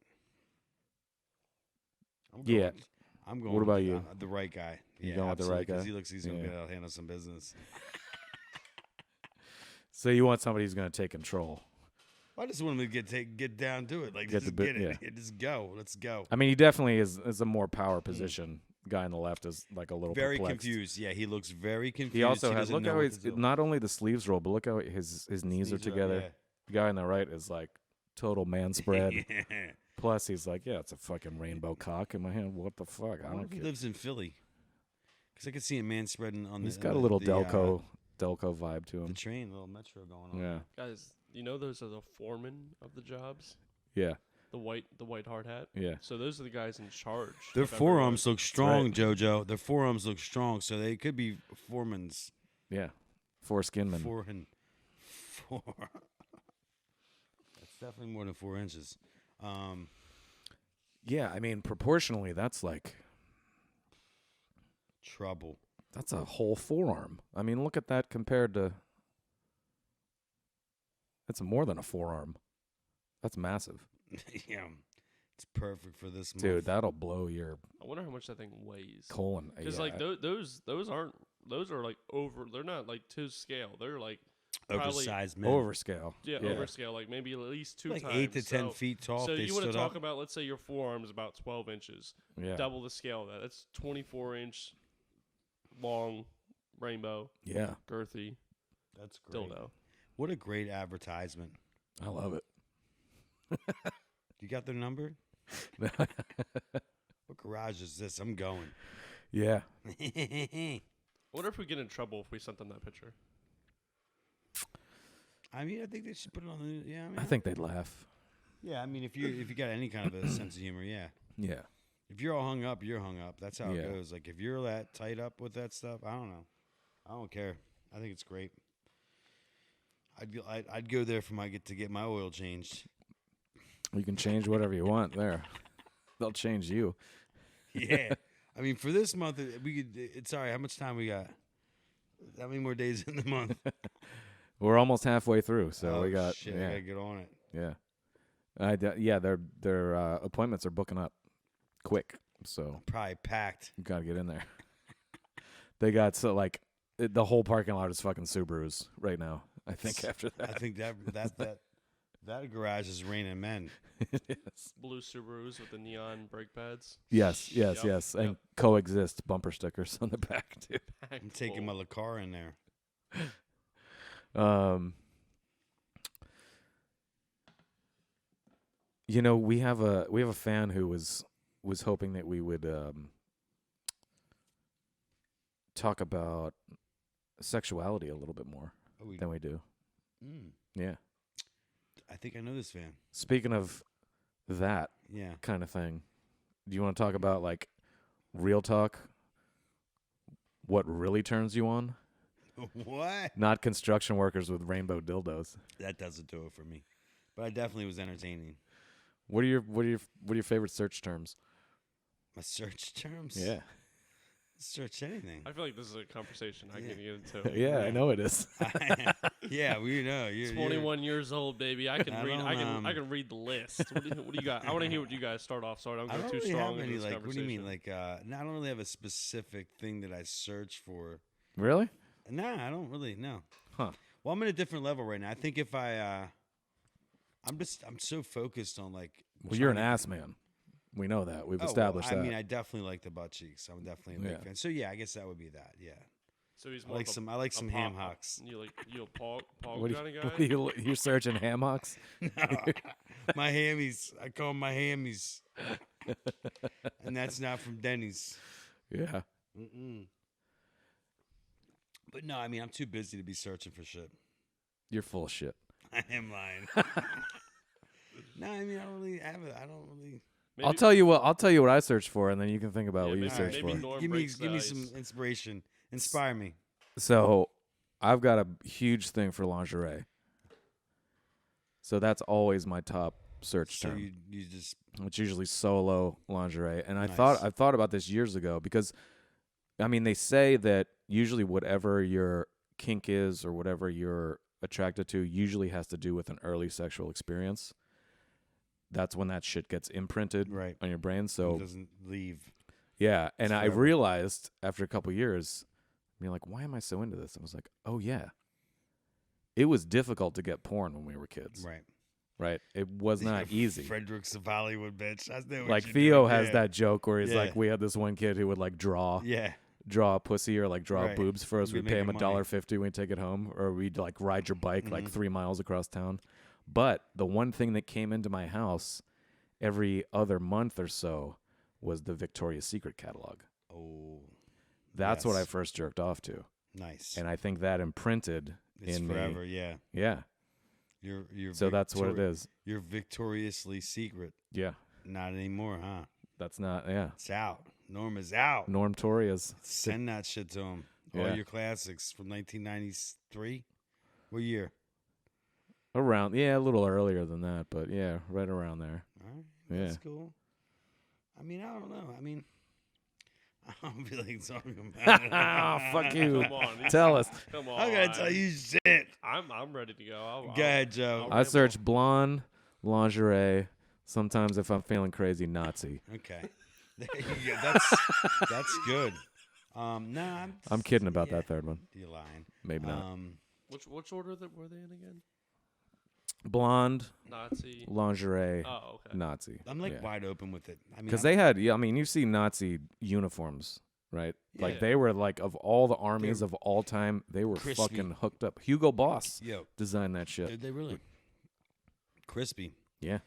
Speaker 1: I'm going.
Speaker 2: What about you?
Speaker 1: The right guy.
Speaker 2: You going with the right guy?
Speaker 1: Because he looks he's going to be able to handle some business.
Speaker 2: So you want somebody who's going to take control.
Speaker 1: I just want him to get down to it. Like, just get it. Yeah. Just go. Let's go.
Speaker 2: I mean, he definitely is a more power position. Guy on the left is like a little
Speaker 1: very
Speaker 2: perplexed.
Speaker 1: Confused. Yeah, he looks very confused.
Speaker 2: He also has look how he's not only the sleeves roll, but look how his knees are together.
Speaker 1: Yeah.
Speaker 2: The guy on the right is like total man spread. Plus, he's like, yeah, it's a fucking rainbow cock in my hand. What the fuck? I don't care.
Speaker 1: He lives in Philly. Because I could see a man spreading on.
Speaker 2: He's got a little Delco vibe to him.
Speaker 1: The train, a little metro going on.
Speaker 2: Yeah,
Speaker 3: guys, those are the foremen of the jobs.
Speaker 2: Yeah.
Speaker 3: The white hard hat.
Speaker 2: Yeah.
Speaker 3: So those are the guys in charge.
Speaker 1: Their forearms look strong, right. JoJo. Their forearms look strong, so they could be foremans.
Speaker 2: Yeah. Foreskinmen.
Speaker 1: Four. That's definitely more than 4 inches.
Speaker 2: Yeah, I mean, proportionally, that's like
Speaker 1: trouble.
Speaker 2: That's a whole forearm. I mean, look at that compared to That's more than a forearm. That's massive.
Speaker 1: Yeah. It's perfect for this month.
Speaker 2: Dude, that'll blow your
Speaker 3: I wonder how much that thing weighs.
Speaker 2: colon.
Speaker 3: Because like those are like over. They're not like to scale. They're like
Speaker 1: Oversized men.
Speaker 2: overscale.
Speaker 3: Yeah, overscale. Like maybe at least 2
Speaker 1: like
Speaker 3: times.
Speaker 1: 8 to 10 feet tall.
Speaker 3: So
Speaker 1: if they
Speaker 3: you want to
Speaker 1: stood
Speaker 3: talk
Speaker 1: up.
Speaker 3: about, let's say your forearm is about 12 inches.
Speaker 2: Yeah.
Speaker 3: Double the scale of that. That's 24-inch long rainbow.
Speaker 2: Yeah.
Speaker 3: Girthy.
Speaker 1: That's great.
Speaker 3: Dildo.
Speaker 1: What a great advertisement.
Speaker 2: I love it.
Speaker 1: You got their number? What garage is this? I'm going.
Speaker 2: Yeah.
Speaker 3: I wonder if we get in trouble if we sent them that picture.
Speaker 1: I mean, I think they should put it on the. Yeah, I mean,
Speaker 2: I think they'd laugh.
Speaker 1: Yeah, I mean, if you got any kind of a sense of humor, yeah.
Speaker 2: Yeah.
Speaker 1: If you're all hung up, you're hung up. That's how
Speaker 2: Yeah.
Speaker 1: it goes. Like if you're that tight up with that stuff, I don't know. I don't care. I think it's great. I'd go there to get my oil changed.
Speaker 2: You can change whatever you want there. They'll change you.
Speaker 1: Yeah. I mean, for this month, we could. It's sorry. How much time we got? How many more days in the month?
Speaker 2: We're almost halfway through, so we got.
Speaker 1: Shit,
Speaker 2: yeah.
Speaker 1: I gotta get on it.
Speaker 2: Yeah. Their appointments are booking up quick, so
Speaker 1: Probably packed.
Speaker 2: you gotta get in there. They got the whole parking lot is fucking Subarus right now. I think after that.
Speaker 1: I think that garage is raining men.
Speaker 2: Yes.
Speaker 3: Blue Subarus with the neon brake pads.
Speaker 2: Yes.
Speaker 3: Yep.
Speaker 2: And coexist bumper stickers on the back too.
Speaker 1: I'm taking my car in there.
Speaker 2: We have a fan who was hoping that we would talk about sexuality a little bit more than we do. Yeah.
Speaker 1: I think I know this fan.
Speaker 2: Speaking of that kind of thing, do you want to talk about like real talk? What really turns you on?
Speaker 1: What?
Speaker 2: Not construction workers with rainbow dildos.
Speaker 1: That doesn't do it for me. But I definitely was entertaining.
Speaker 2: What are your favorite search terms?
Speaker 1: My search terms?
Speaker 2: Yeah.
Speaker 1: Search anything.
Speaker 3: I feel like this is a conversation I can get into.
Speaker 2: Yeah, I know it is.
Speaker 1: Yeah, we know. You're
Speaker 3: 21 years old, baby. I can read. I can read the list. What do you got? I want to hear what you guys start off. So I don't go too
Speaker 1: really
Speaker 3: strong
Speaker 1: have
Speaker 3: into
Speaker 1: any,
Speaker 3: this
Speaker 1: like, what do
Speaker 3: conversation.
Speaker 1: you mean? Like, no, I don't really have a specific thing that I search for.
Speaker 2: Really?
Speaker 1: Nah, I don't really. No.
Speaker 2: Huh.
Speaker 1: Well, I'm at a different level right now. I think if I'm so focused on like.
Speaker 2: Well, you're an ass man. We know that. We've established that.
Speaker 1: I mean, I definitely like the butt cheeks. I'm definitely a big fan. So yeah, I guess that would be that. Yeah.
Speaker 3: So he's
Speaker 1: I
Speaker 3: more
Speaker 1: like some ham hocks.
Speaker 3: You a pog
Speaker 2: What
Speaker 3: kind of guy?
Speaker 2: you're searching ham hocks?
Speaker 1: No, my hammies. I call them my hammies. And that's not from Denny's.
Speaker 2: Yeah.
Speaker 1: Mm-mm. But no, I mean, I'm too busy to be searching for shit.
Speaker 2: You're full of shit.
Speaker 1: I am lying. No, I mean, I don't really.
Speaker 3: Maybe,
Speaker 2: I'll tell you what I searcch for, and then you can think about what you search
Speaker 3: maybe
Speaker 2: for.
Speaker 3: Norm
Speaker 1: Give
Speaker 3: breaks
Speaker 1: me
Speaker 3: the
Speaker 1: some
Speaker 3: ice.
Speaker 1: inspiration. Inspire me.
Speaker 2: So, I've got a huge thing for lingerie. So that's always my top search
Speaker 1: So
Speaker 2: term.
Speaker 1: you just
Speaker 2: It's usually solo lingerie, and
Speaker 1: Nice.
Speaker 2: I thought about this years ago because, I mean, they say that usually whatever your kink is or whatever you're attracted to usually has to do with an early sexual experience. That's when that shit gets imprinted
Speaker 1: right.
Speaker 2: on your brain.
Speaker 1: It
Speaker 2: So
Speaker 1: doesn't leave.
Speaker 2: yeah, and I
Speaker 1: forever.
Speaker 2: realized after a couple years, being like, why am I so into this? I was like, oh yeah, it was difficult to get porn when we were kids.
Speaker 1: Right.
Speaker 2: Right. It was not easy.
Speaker 1: Fredericks of Hollywood, bitch. I know what
Speaker 2: Like
Speaker 1: you're
Speaker 2: Theo
Speaker 1: doing.
Speaker 2: has
Speaker 1: Yeah.
Speaker 2: that joke where he's
Speaker 1: Yeah.
Speaker 2: like, we had this one kid who would like draw a pussy or like draw
Speaker 1: Right.
Speaker 2: boobs for us.
Speaker 1: We'd
Speaker 2: We'd pay
Speaker 1: make
Speaker 2: him
Speaker 1: your money.
Speaker 2: $1.50 when we take it home, or we'd like ride your bike like
Speaker 1: Mhm.
Speaker 2: 3 miles across town. But the one thing that came into my house every other month or so was the Victoria's Secret catalog.
Speaker 1: Oh,
Speaker 2: That's what I
Speaker 1: yes.
Speaker 2: first jerked off to,
Speaker 1: nice.
Speaker 2: and I think that imprinted
Speaker 1: It's
Speaker 2: in
Speaker 1: forever.
Speaker 2: me.
Speaker 1: Yeah.
Speaker 2: Yeah.
Speaker 1: You're
Speaker 2: So that's what it is.
Speaker 1: You're victoriously secret.
Speaker 2: Yeah.
Speaker 1: Not anymore, huh?
Speaker 2: That's not. Yeah.
Speaker 1: It's out. Norm is out.
Speaker 2: Norm Torias.
Speaker 1: Send that shit to him. All
Speaker 2: Yeah.
Speaker 1: your classics from 1993. What year?
Speaker 2: Around, yeah, a little earlier than that, but yeah, right around there.
Speaker 1: All right.
Speaker 2: Yeah.
Speaker 1: That's cool. I mean, I don't know. I mean, I'll be like talking about it.
Speaker 2: Oh, fuck you.
Speaker 3: Come on,
Speaker 2: Tell us.
Speaker 3: Come on.
Speaker 1: I'm gonna tell you shit.
Speaker 3: I'm ready to go.
Speaker 1: Go ahead, Joe.
Speaker 3: I'll
Speaker 2: I search blonde, lingerie. Sometimes if I'm feeling crazy, Nazi.
Speaker 1: Okay. There you go. That's good. No,
Speaker 2: I'm kidding about that third one.
Speaker 1: You're lying.
Speaker 2: Maybe not.
Speaker 3: Which order were they in again?
Speaker 2: Blonde,
Speaker 3: Nazi,
Speaker 2: lingerie,
Speaker 3: oh, okay.
Speaker 2: Nazi.
Speaker 1: I'm like wide open with it. I mean,
Speaker 2: Because they had, I mean, you see Nazi uniforms, right? Like
Speaker 1: Yeah.
Speaker 2: they were like, of all the armies of all time, they were
Speaker 1: crispy.
Speaker 2: fucking hooked up. Hugo Boss
Speaker 1: Yo,
Speaker 2: designed that shit.
Speaker 1: they really crispy.
Speaker 2: Yeah.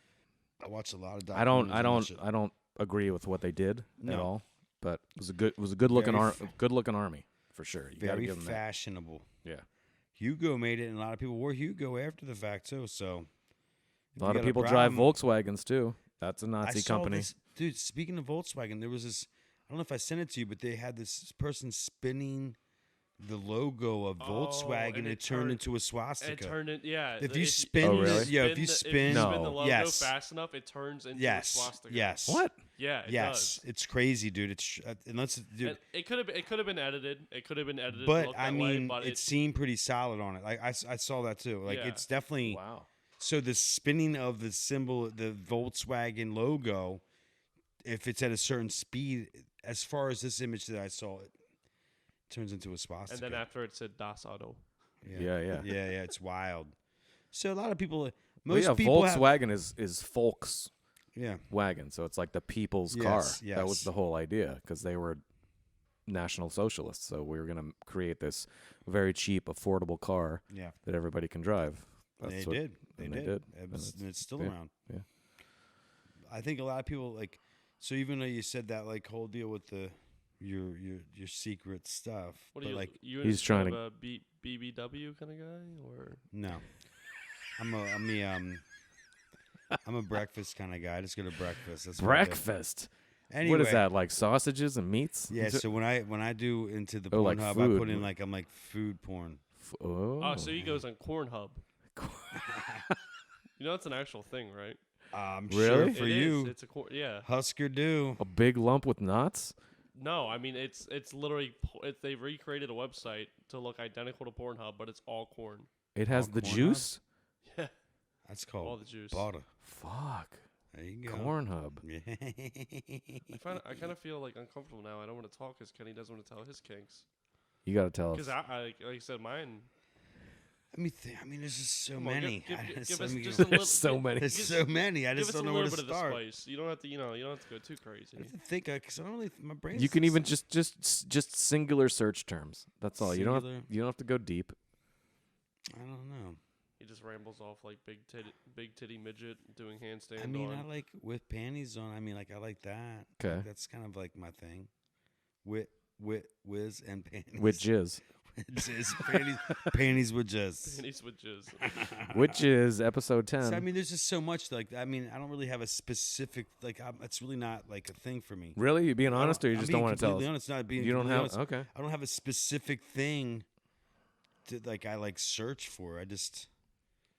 Speaker 1: I watched a lot of.
Speaker 2: I don't agree with what they did at
Speaker 1: No.
Speaker 2: all, but it was a good looking
Speaker 1: Very
Speaker 2: army for sure. You gotta
Speaker 1: Very
Speaker 2: give them that.
Speaker 1: fashionable.
Speaker 2: Yeah.
Speaker 1: Hugo made it, and a lot of people wore Hugo after the fact too. So
Speaker 2: A lot of people drive Volkswagens too. That's a
Speaker 1: I
Speaker 2: Nazi
Speaker 1: saw
Speaker 2: company.
Speaker 1: this, dude. Speaking of Volkswagen, there was this. I don't know if I sent it to you, but they had this person spinning the logo of Volkswagen.
Speaker 3: and
Speaker 1: It
Speaker 3: it
Speaker 1: turned
Speaker 3: turned-
Speaker 1: into a swastika.
Speaker 3: It turned it, yeah.
Speaker 1: If
Speaker 3: the-
Speaker 1: you spin,
Speaker 2: Oh, really?
Speaker 1: if you
Speaker 3: If
Speaker 1: spin,
Speaker 3: you spin the logo
Speaker 1: yes,
Speaker 3: fast enough, it turns into a
Speaker 1: yes,
Speaker 3: swastika.
Speaker 1: yes,
Speaker 2: What?
Speaker 3: Yeah, it
Speaker 1: yes.
Speaker 3: does.
Speaker 1: It's crazy, dude. It's unless, dude.
Speaker 3: And it could have been edited. It could have been edited. to
Speaker 1: But
Speaker 3: look
Speaker 1: I
Speaker 3: that way,
Speaker 1: mean,
Speaker 3: but
Speaker 1: it seemed pretty solid on it. Like I saw that too. Like
Speaker 3: Yeah.
Speaker 1: it's definitely.
Speaker 2: Wow.
Speaker 1: So the spinning of the symbol, the Volkswagen logo, if it's at a certain speed, as far as this image that I saw, it turns into a swastika.
Speaker 3: and then after it said Das Auto.
Speaker 2: Yeah.
Speaker 1: yeah. It's wild. So a lot of people,
Speaker 2: Well,
Speaker 1: most
Speaker 2: yeah,
Speaker 1: people have,
Speaker 2: Volkswagen is folks
Speaker 1: yeah,
Speaker 2: wagon, so it's like the people's
Speaker 1: Yes,
Speaker 2: car. That was
Speaker 1: yes.
Speaker 2: the whole idea because they were national socialists. So we were gonna create this very cheap, affordable car
Speaker 1: yeah.
Speaker 2: that everybody can drive.
Speaker 1: They
Speaker 2: what-
Speaker 1: did. They
Speaker 2: and
Speaker 1: did.
Speaker 2: they did.
Speaker 1: And it's still
Speaker 2: yeah,
Speaker 1: around.
Speaker 2: yeah.
Speaker 1: I think a lot of people like. So even though you said that like whole deal with the your secret stuff,
Speaker 3: What
Speaker 1: but
Speaker 3: are you?
Speaker 1: like
Speaker 3: You
Speaker 2: He's trying to-
Speaker 3: a BBW kind of guy, or
Speaker 1: no, I'm a breakfast kind of guy. I just go to breakfast. That's what I do.
Speaker 2: Breakfast.
Speaker 1: Anyway,
Speaker 2: What is that? Like sausages and meats?
Speaker 1: Yeah. So when I do into the
Speaker 2: Oh, like
Speaker 1: Pornhub, I
Speaker 2: food.
Speaker 1: put in like I'm like food porn.
Speaker 3: oh, so he goes on Cornhub. You know, it's an actual thing, right?
Speaker 1: I'm
Speaker 2: Really?
Speaker 1: sure for
Speaker 3: It
Speaker 1: you,
Speaker 3: is. It's a yeah.
Speaker 1: Husker Du.
Speaker 2: a big lump with knots.
Speaker 3: No, I mean it's literally they've recreated a website to look identical to Pornhub, but it's all corn.
Speaker 2: It has
Speaker 1: Oh,
Speaker 2: the
Speaker 1: corn
Speaker 2: juice.
Speaker 3: Yeah,
Speaker 1: That's called
Speaker 3: all the juice.
Speaker 1: butter.
Speaker 2: Fuck.
Speaker 1: There you go.
Speaker 2: Cornhub.
Speaker 1: Yeah.
Speaker 3: I kind of feel like uncomfortable now. I don't want to talk because Kenny doesn't want to tell his kinks.
Speaker 2: You gotta tell us.
Speaker 3: Because I like I said, mine.
Speaker 1: Let me think. I mean, there's just so
Speaker 3: Come on,
Speaker 1: many.
Speaker 3: give
Speaker 1: I
Speaker 3: us
Speaker 1: let me
Speaker 3: just
Speaker 1: go-
Speaker 3: a little.
Speaker 2: There's so many.
Speaker 1: There's so many. I
Speaker 3: Give
Speaker 1: just
Speaker 3: us a
Speaker 1: don't know where
Speaker 3: little
Speaker 1: to
Speaker 3: bit of the
Speaker 1: start.
Speaker 3: spice. You don't have to, you don't have to go too crazy.
Speaker 1: I have to think because I don't really. My brain.
Speaker 2: You can even just singular search terms. That's all. You don't
Speaker 1: Singular?
Speaker 2: have to go deep.
Speaker 1: I don't know.
Speaker 3: He just rambles off like big titty midget doing handstand.
Speaker 1: I mean,
Speaker 3: on.
Speaker 1: I like with panties on. I mean, like I like that.
Speaker 2: 'Kay.
Speaker 1: Like, that's kind of like my thing. Whiz, and panties.
Speaker 2: With jizz.
Speaker 1: Jizz, panties with jizz.
Speaker 3: Panties with jizz.
Speaker 2: Which is episode 10.
Speaker 1: So, I mean, there's just so much. Like, I mean, I don't really have a specific. Like, it's really not like a thing for me.
Speaker 2: Really? You being honest, or you
Speaker 1: I'm
Speaker 2: just
Speaker 1: being
Speaker 2: don't want to tell us?
Speaker 1: completely honest, not being
Speaker 2: You don't
Speaker 1: completely
Speaker 2: have.
Speaker 1: honest.
Speaker 2: Okay.
Speaker 1: I don't have a specific thing to like. I like search for. I just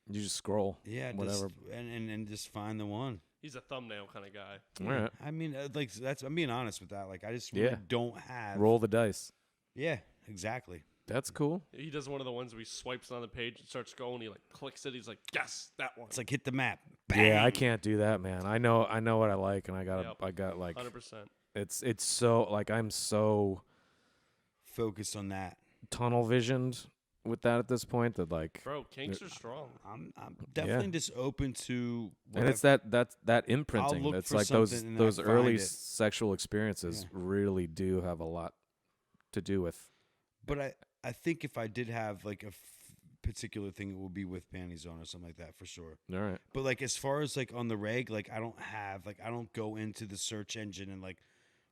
Speaker 2: You just scroll.
Speaker 1: whatever,
Speaker 2: Whatever.
Speaker 1: and just find the one.
Speaker 3: He's a thumbnail kind of guy.
Speaker 2: All right.
Speaker 1: I mean, like that's. I'm being honest with that. Like, I just really
Speaker 2: Yeah.
Speaker 1: don't have.
Speaker 2: Roll the dice.
Speaker 1: Yeah, exactly.
Speaker 2: That's cool.
Speaker 3: He does one of the ones where he swipes on the page and starts scrolling. He like clicks it. He's like, yes, that one.
Speaker 1: It's like hit the map.
Speaker 2: Yeah, I
Speaker 1: Bang!
Speaker 2: can't do that, man. I know what I like, and I
Speaker 3: Yep.
Speaker 2: got like
Speaker 3: 100%.
Speaker 2: it's so like I'm so
Speaker 1: Focus on that.
Speaker 2: tunnel visioned with that at this point that like,
Speaker 3: Bro, kinks are strong.
Speaker 1: I'm definitely just open to.
Speaker 2: and it's that imprinting.
Speaker 1: look
Speaker 2: That's
Speaker 1: for
Speaker 2: like those
Speaker 1: something and
Speaker 2: those
Speaker 1: I
Speaker 2: early
Speaker 1: find it.
Speaker 2: sexual experiences
Speaker 1: Yeah.
Speaker 2: really do have a lot to do with.
Speaker 1: But I think if I did have like a particular thing, it would be with panties on or something like that for sure.
Speaker 2: All right.
Speaker 1: But like as far as like on the reg, like I don't go into the search engine and like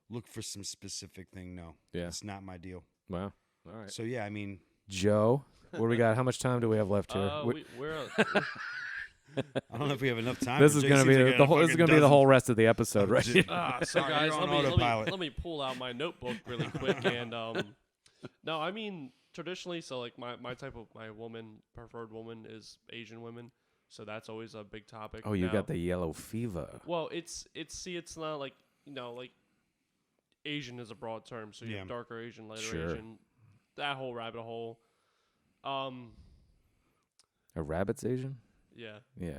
Speaker 1: look for some specific thing. No,
Speaker 2: Yeah.
Speaker 1: it's not my deal.
Speaker 2: Wow. All right.
Speaker 1: So yeah, I mean,
Speaker 2: Joe, what do we got? How much time do we have left here?
Speaker 3: We're
Speaker 1: I don't know if we have enough time.
Speaker 2: This
Speaker 1: but
Speaker 2: is
Speaker 1: Jake
Speaker 2: gonna
Speaker 1: seems
Speaker 2: be
Speaker 1: like
Speaker 2: the
Speaker 1: a
Speaker 2: whole. This is
Speaker 1: fucking
Speaker 2: gonna be the
Speaker 1: dozen.
Speaker 2: whole rest of the episode, right?
Speaker 3: so
Speaker 1: Sorry,
Speaker 3: guys,
Speaker 1: you're on
Speaker 3: let
Speaker 1: autopilot.
Speaker 3: me pull out my notebook really quick and no, I mean traditionally, so like my type of my preferred woman is Asian women, so that's always a big topic.
Speaker 2: Oh, you
Speaker 3: Now-
Speaker 2: got the yellow fever.
Speaker 3: Well, it's not like like Asian is a broad term, so you have darker Asian, lighter
Speaker 2: Sure.
Speaker 3: Asian, that whole rabbit hole.
Speaker 2: A rabbit's Asian?
Speaker 3: Yeah.
Speaker 2: Yeah.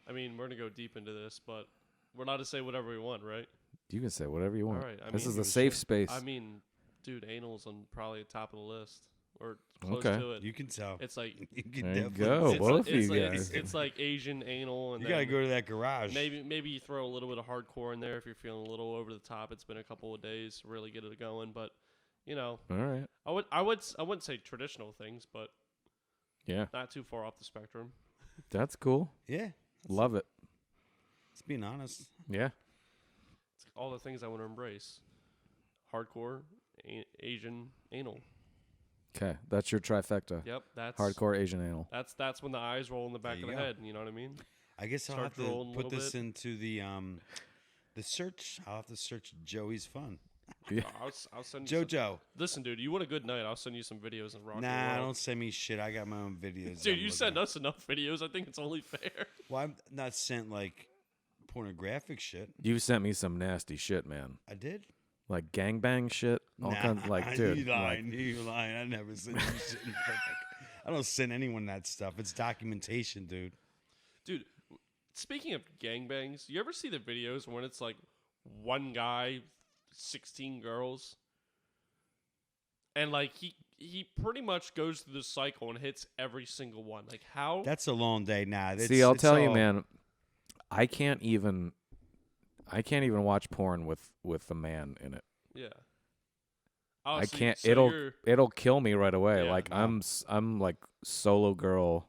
Speaker 3: I mean, we're gonna go deep into this, but we're allowed to say whatever we want, right?
Speaker 2: You can say whatever you want.
Speaker 3: All right.
Speaker 2: This is a safe space.
Speaker 3: I mean, dude, anal's on probably the top of the list or close
Speaker 2: Okay.
Speaker 3: to it.
Speaker 1: You can tell.
Speaker 3: It's like
Speaker 1: You can
Speaker 2: There you
Speaker 1: definitely
Speaker 2: go,
Speaker 1: tell.
Speaker 2: both of you
Speaker 3: like,
Speaker 2: guys.
Speaker 3: It's like Asian anal, and
Speaker 1: You
Speaker 3: then
Speaker 1: gotta go to that garage.
Speaker 3: maybe you throw a little bit of hardcore in there if you're feeling a little over the top. It's been a couple of days to really get it going, but you know,
Speaker 2: All right.
Speaker 3: I wouldn't say traditional things, but
Speaker 2: Yeah.
Speaker 3: not too far off the spectrum.
Speaker 2: That's cool.
Speaker 1: Yeah.
Speaker 2: Love it.
Speaker 1: Let's being honest.
Speaker 2: Yeah.
Speaker 3: It's all the things I want to embrace: hardcore, Asian anal.
Speaker 2: Okay. That's your trifecta.
Speaker 3: Yep, that's
Speaker 2: Hardcore Asian anal.
Speaker 3: That's when the eyes roll in the back
Speaker 1: There
Speaker 3: of
Speaker 1: you
Speaker 3: the
Speaker 1: go.
Speaker 3: head. You know what I mean?
Speaker 1: I guess I'll
Speaker 3: Start
Speaker 1: have to
Speaker 3: rolling a
Speaker 1: put
Speaker 3: little
Speaker 1: this
Speaker 3: bit.
Speaker 1: into the search. I'll have to search Joey's Fun.
Speaker 2: Yeah.
Speaker 3: I'll send you.
Speaker 1: JoJo.
Speaker 3: Listen, dude, you want a good night? I'll send you some videos and rock.
Speaker 1: Nah, don't send me shit. I got my own videos.
Speaker 3: Dude,
Speaker 1: I'm
Speaker 3: you
Speaker 1: looking
Speaker 3: send
Speaker 1: at.
Speaker 3: us enough videos. I think it's only fair.
Speaker 1: Well, I'm not sent like pornographic shit.
Speaker 2: You sent me some nasty shit, man.
Speaker 1: I did.
Speaker 2: Like gangbang shit. All kinds like, dude.
Speaker 1: You lying.
Speaker 2: like-
Speaker 1: You lying. I never sent you shit. In public. I don't send anyone that stuff. It's documentation, dude.
Speaker 3: Dude, speaking of gangbangs, you ever see the videos when it's like one guy, 16 girls? And like he pretty much goes through the cycle and hits every single one. Like how?
Speaker 1: That's a long day. Nah.
Speaker 2: See, I'll tell you, man. I can't even watch porn with a man in it.
Speaker 3: Yeah. Oh,
Speaker 2: I
Speaker 3: so-
Speaker 2: can't.
Speaker 3: so
Speaker 2: It'll kill me right away.
Speaker 3: Yeah,
Speaker 2: like
Speaker 1: no.
Speaker 2: I'm like solo girl,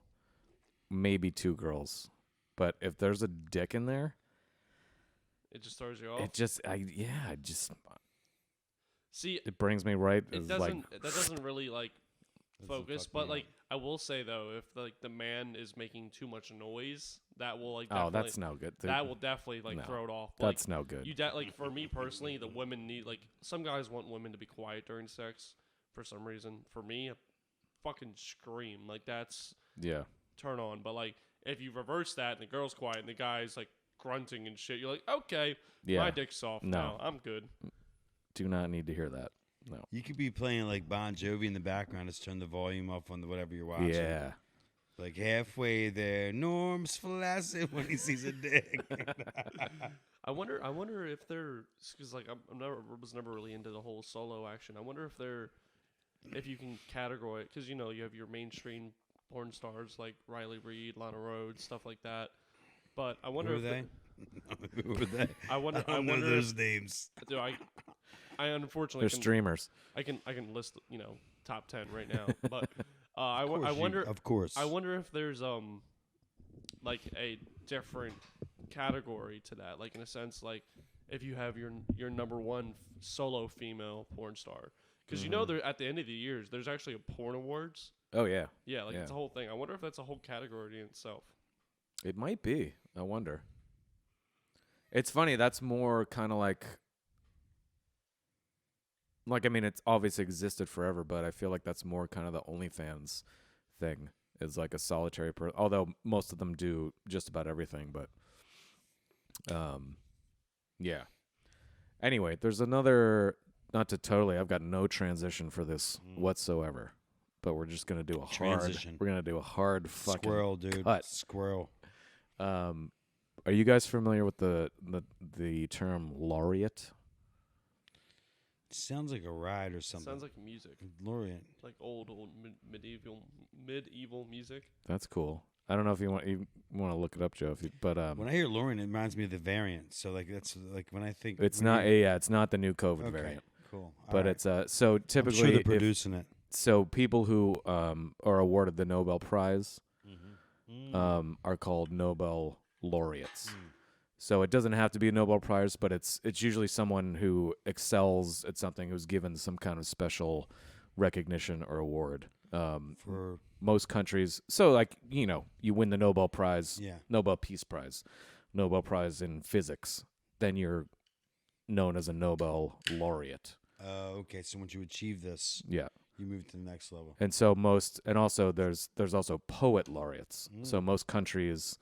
Speaker 2: maybe two girls, but if there's a dick in there,
Speaker 3: it just throws you off.
Speaker 2: it just
Speaker 3: See,
Speaker 2: it brings me right.
Speaker 3: it
Speaker 2: as,
Speaker 3: doesn't.
Speaker 2: like,
Speaker 3: That doesn't really like
Speaker 1: Doesn't
Speaker 3: focus.
Speaker 1: fuck
Speaker 3: But
Speaker 1: me
Speaker 3: like,
Speaker 1: up.
Speaker 3: I will say though, if like the man is making too much noise, that will like.
Speaker 2: oh,
Speaker 3: Definitely,
Speaker 2: that's no good.
Speaker 3: that will definitely like
Speaker 2: no,
Speaker 3: throw it off. Like,
Speaker 2: That's no good.
Speaker 3: you like for me personally, the women need like some guys want women to be quiet during sex for some reason. For me, I fucking scream like that's
Speaker 2: Yeah.
Speaker 3: turn on. But like if you reverse that and the girl's quiet and the guy's like grunting and shit, you're like, okay,
Speaker 2: Yeah.
Speaker 3: my dick's soft
Speaker 2: No.
Speaker 3: now. I'm good.
Speaker 2: Do not need to hear that. No.
Speaker 1: You could be playing like Bon Jovi in the background. Just turn the volume up on whatever you're watching.
Speaker 2: Yeah.
Speaker 1: Like halfway there, Norm's flaccid when he sees a dick.
Speaker 3: I wonder if they're because like was never really into the whole solo action. I wonder if you can categorize because you have your mainstream porn stars like Riley Reid, Lana Rhoades, stuff like that. But I wonder
Speaker 1: Who are
Speaker 3: if
Speaker 1: they? Who are they?
Speaker 3: I wonder.
Speaker 1: I don't know
Speaker 3: wonder
Speaker 1: those names.
Speaker 3: do I unfortunately
Speaker 2: They're streamers.
Speaker 3: I can list top 10 right now, but I
Speaker 1: Of course
Speaker 3: wonder
Speaker 1: Of course.
Speaker 3: I wonder if there's like a different category to that, like in a sense, like if you have your number one solo female porn star, because there at the end of the years there's actually a porn awards.
Speaker 2: Oh yeah.
Speaker 3: Yeah, like
Speaker 2: Yeah.
Speaker 3: it's a whole thing. I wonder if that's a whole category in itself.
Speaker 2: It might be. I wonder. It's funny. That's more kind of like I mean, it's obviously existed forever, but I feel like that's more kind of the OnlyFans thing. Is like a solitary person. Although most of them do just about everything, but yeah. Anyway, there's another. Not to totally. I've got no transition for this whatsoever. But we're just gonna do a
Speaker 1: Transition.
Speaker 2: hard. We're gonna do a hard fucking
Speaker 1: Squirrel, dude.
Speaker 2: cut.
Speaker 1: Squirrel.
Speaker 2: Are you guys familiar with the term laureate?
Speaker 1: Sounds like a ride or something.
Speaker 3: Sounds like music,
Speaker 1: Laureate.
Speaker 3: like old medieval music.
Speaker 2: That's cool. I don't know if you want to look it up, Joe. But
Speaker 1: When I hear Laureate, it reminds me of the variant. So like that's like when I think
Speaker 2: it's
Speaker 1: when
Speaker 2: not
Speaker 1: you-
Speaker 2: it's not the new COVID
Speaker 1: okay,
Speaker 2: variant.
Speaker 1: cool.
Speaker 2: But
Speaker 1: All right.
Speaker 2: it's so
Speaker 1: I'm
Speaker 2: typically
Speaker 1: sure they're
Speaker 2: if-
Speaker 1: producing it.
Speaker 2: so people who are awarded the Nobel Prize are called Nobel laureates. So it doesn't have to be a Nobel Prize, but it's usually someone who excels at something who's given some kind of special recognition or award.
Speaker 1: For
Speaker 2: Most countries, so like you win the Nobel Prize,
Speaker 1: yeah.
Speaker 2: Nobel Peace Prize, Nobel Prize in physics, then you're known as a Nobel laureate.
Speaker 1: Okay, so once you achieve this,
Speaker 2: Yeah.
Speaker 1: you move to the next level.
Speaker 2: And so also there's also poet laureates. So most countries,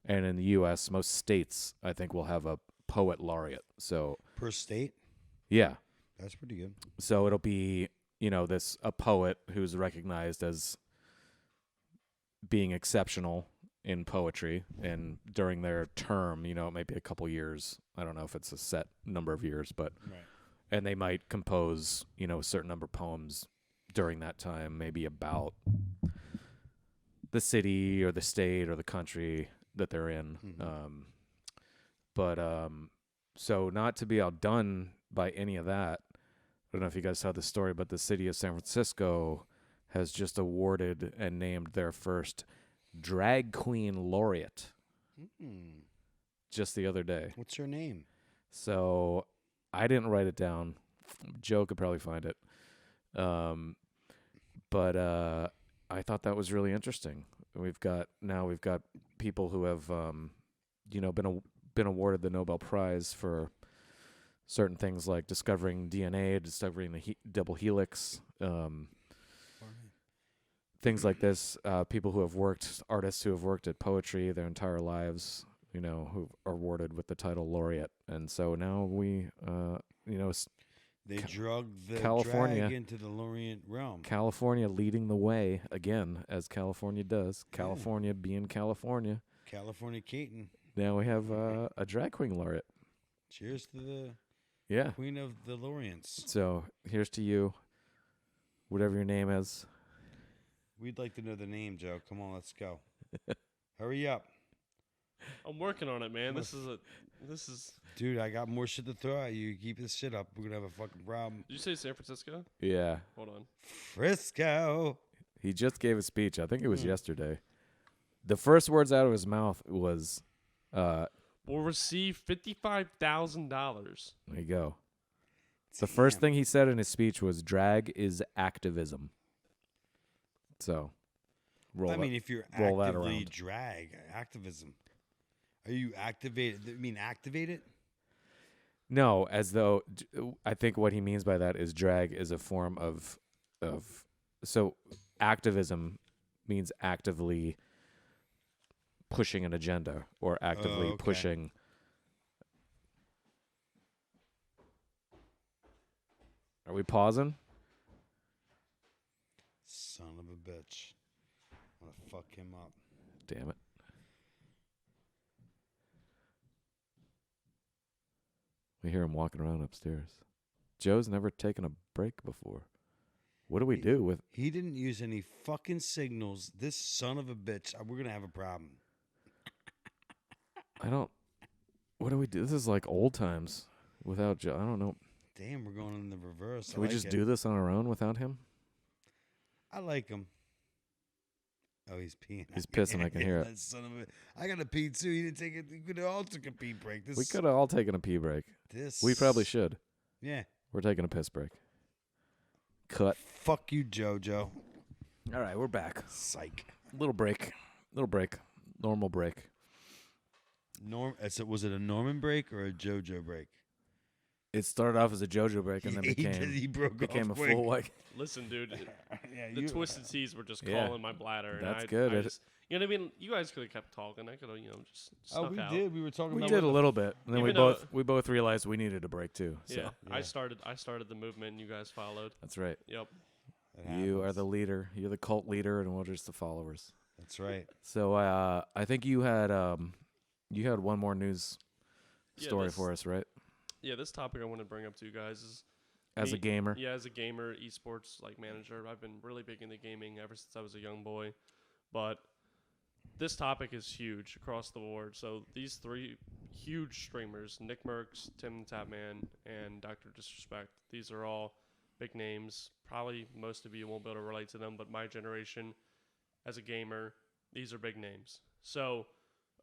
Speaker 2: and in the U.S., most states, I think, will have a poet laureate. So
Speaker 1: Per state?
Speaker 2: yeah,
Speaker 1: That's pretty good.
Speaker 2: So it'll be, a poet who's recognized as being exceptional in poetry, and during their term, it might be a couple years. I don't know if it's a set number of years, but and they might compose, a certain number of poems during that time, maybe about the city or the state or the country that they're in. So not to be outdone by any of that, I don't know if you guys saw the story, but the city of San Francisco has just awarded and named their first drag queen laureate just the other day.
Speaker 1: What's her name?
Speaker 2: So I didn't write it down. Joe could probably find it. But I thought that was really interesting. We've got people who have been awarded the Nobel Prize for certain things like discovering DNA, discovering the double helix, things like this. People who have artists who have worked at poetry their entire lives, who are awarded with the title laureate. And so now we,
Speaker 1: they drug the
Speaker 2: California
Speaker 1: drag into the laureate realm.
Speaker 2: California leading the way again, as California does. California being California.
Speaker 1: California Caton.
Speaker 2: Now we have a drag queen laureate.
Speaker 1: Cheers to the queen of the laureates.
Speaker 2: So here's to you, whatever your name is.
Speaker 1: We'd like to know the name, Joe. Come on, let's go. Hurry up.
Speaker 3: I'm working on it, man. This is.
Speaker 1: Dude, I got more shit to throw at you. Keep this shit up. We're gonna have a fucking problem.
Speaker 3: Did you say San Francisco?
Speaker 2: Yeah.
Speaker 3: Hold on.
Speaker 1: Frisco.
Speaker 2: He just gave a speech. I think it was yesterday. The first words out of his mouth was,
Speaker 3: "Will receive $55,000."
Speaker 2: There you go. The first thing he said in his speech was, "Drag is activism." So,
Speaker 1: if you're actively drag activism, are you activated? I mean, activate it?
Speaker 2: No, as though I think what he means by that is drag is a form of so activism means actively pushing an agenda or actively pushing. Are we pausing?
Speaker 1: Son of a bitch. I'm going to fuck him up.
Speaker 2: Damn it. We hear him walking around upstairs. Joe's never taken a break before. What do we do with...
Speaker 1: He didn't use any fucking signals. This son of a bitch. We're going to have a problem.
Speaker 2: What do we do? This is like old times without Joe. I don't know.
Speaker 1: Damn, we're going in the reverse.
Speaker 2: Can we just do this on our own without him?
Speaker 1: I like him. Oh, he's peeing.
Speaker 2: He's pissing. I can hear it.
Speaker 1: That son of a... I got to pee too. You didn't take it. We could have all took a pee break.
Speaker 2: We could have all taken a pee break. We probably should.
Speaker 1: Yeah.
Speaker 2: We're taking a piss break. Cut.
Speaker 1: Fuck you, JoJo.
Speaker 2: All right, we're back.
Speaker 1: Psych.
Speaker 2: Little break. Normal break.
Speaker 1: So was it a Norman break or a JoJo break?
Speaker 2: It started off as a JoJo break and then became a full like.
Speaker 3: Listen, dude, the twisted T's were just calling my bladder.
Speaker 2: That's
Speaker 3: and
Speaker 2: good.
Speaker 3: I just, you know what I mean? You guys could have kept talking. I could have, just snuck out.
Speaker 1: Did. We were talking.
Speaker 2: We
Speaker 1: about
Speaker 2: did a little bit, and then we both realized we needed a break too. So.
Speaker 3: Yeah, I started the movement, and you guys followed.
Speaker 2: That's right.
Speaker 3: Yep.
Speaker 2: You are the leader. You're the cult leader, and we're just the followers.
Speaker 1: That's right.
Speaker 2: So I think you had one more news story for us, right?
Speaker 3: Yeah, this topic I want to bring up to you guys is
Speaker 2: as a gamer.
Speaker 3: Yeah, as a gamer, esports manager. I've been really big into gaming ever since I was a young boy. But this topic is huge across the board. So these three huge streamers, Nickmercs, Tim the Tapman, and Dr. Disrespect, these are all big names. Probably most of you won't be able to relate to them, but my generation, as a gamer, these are big names. So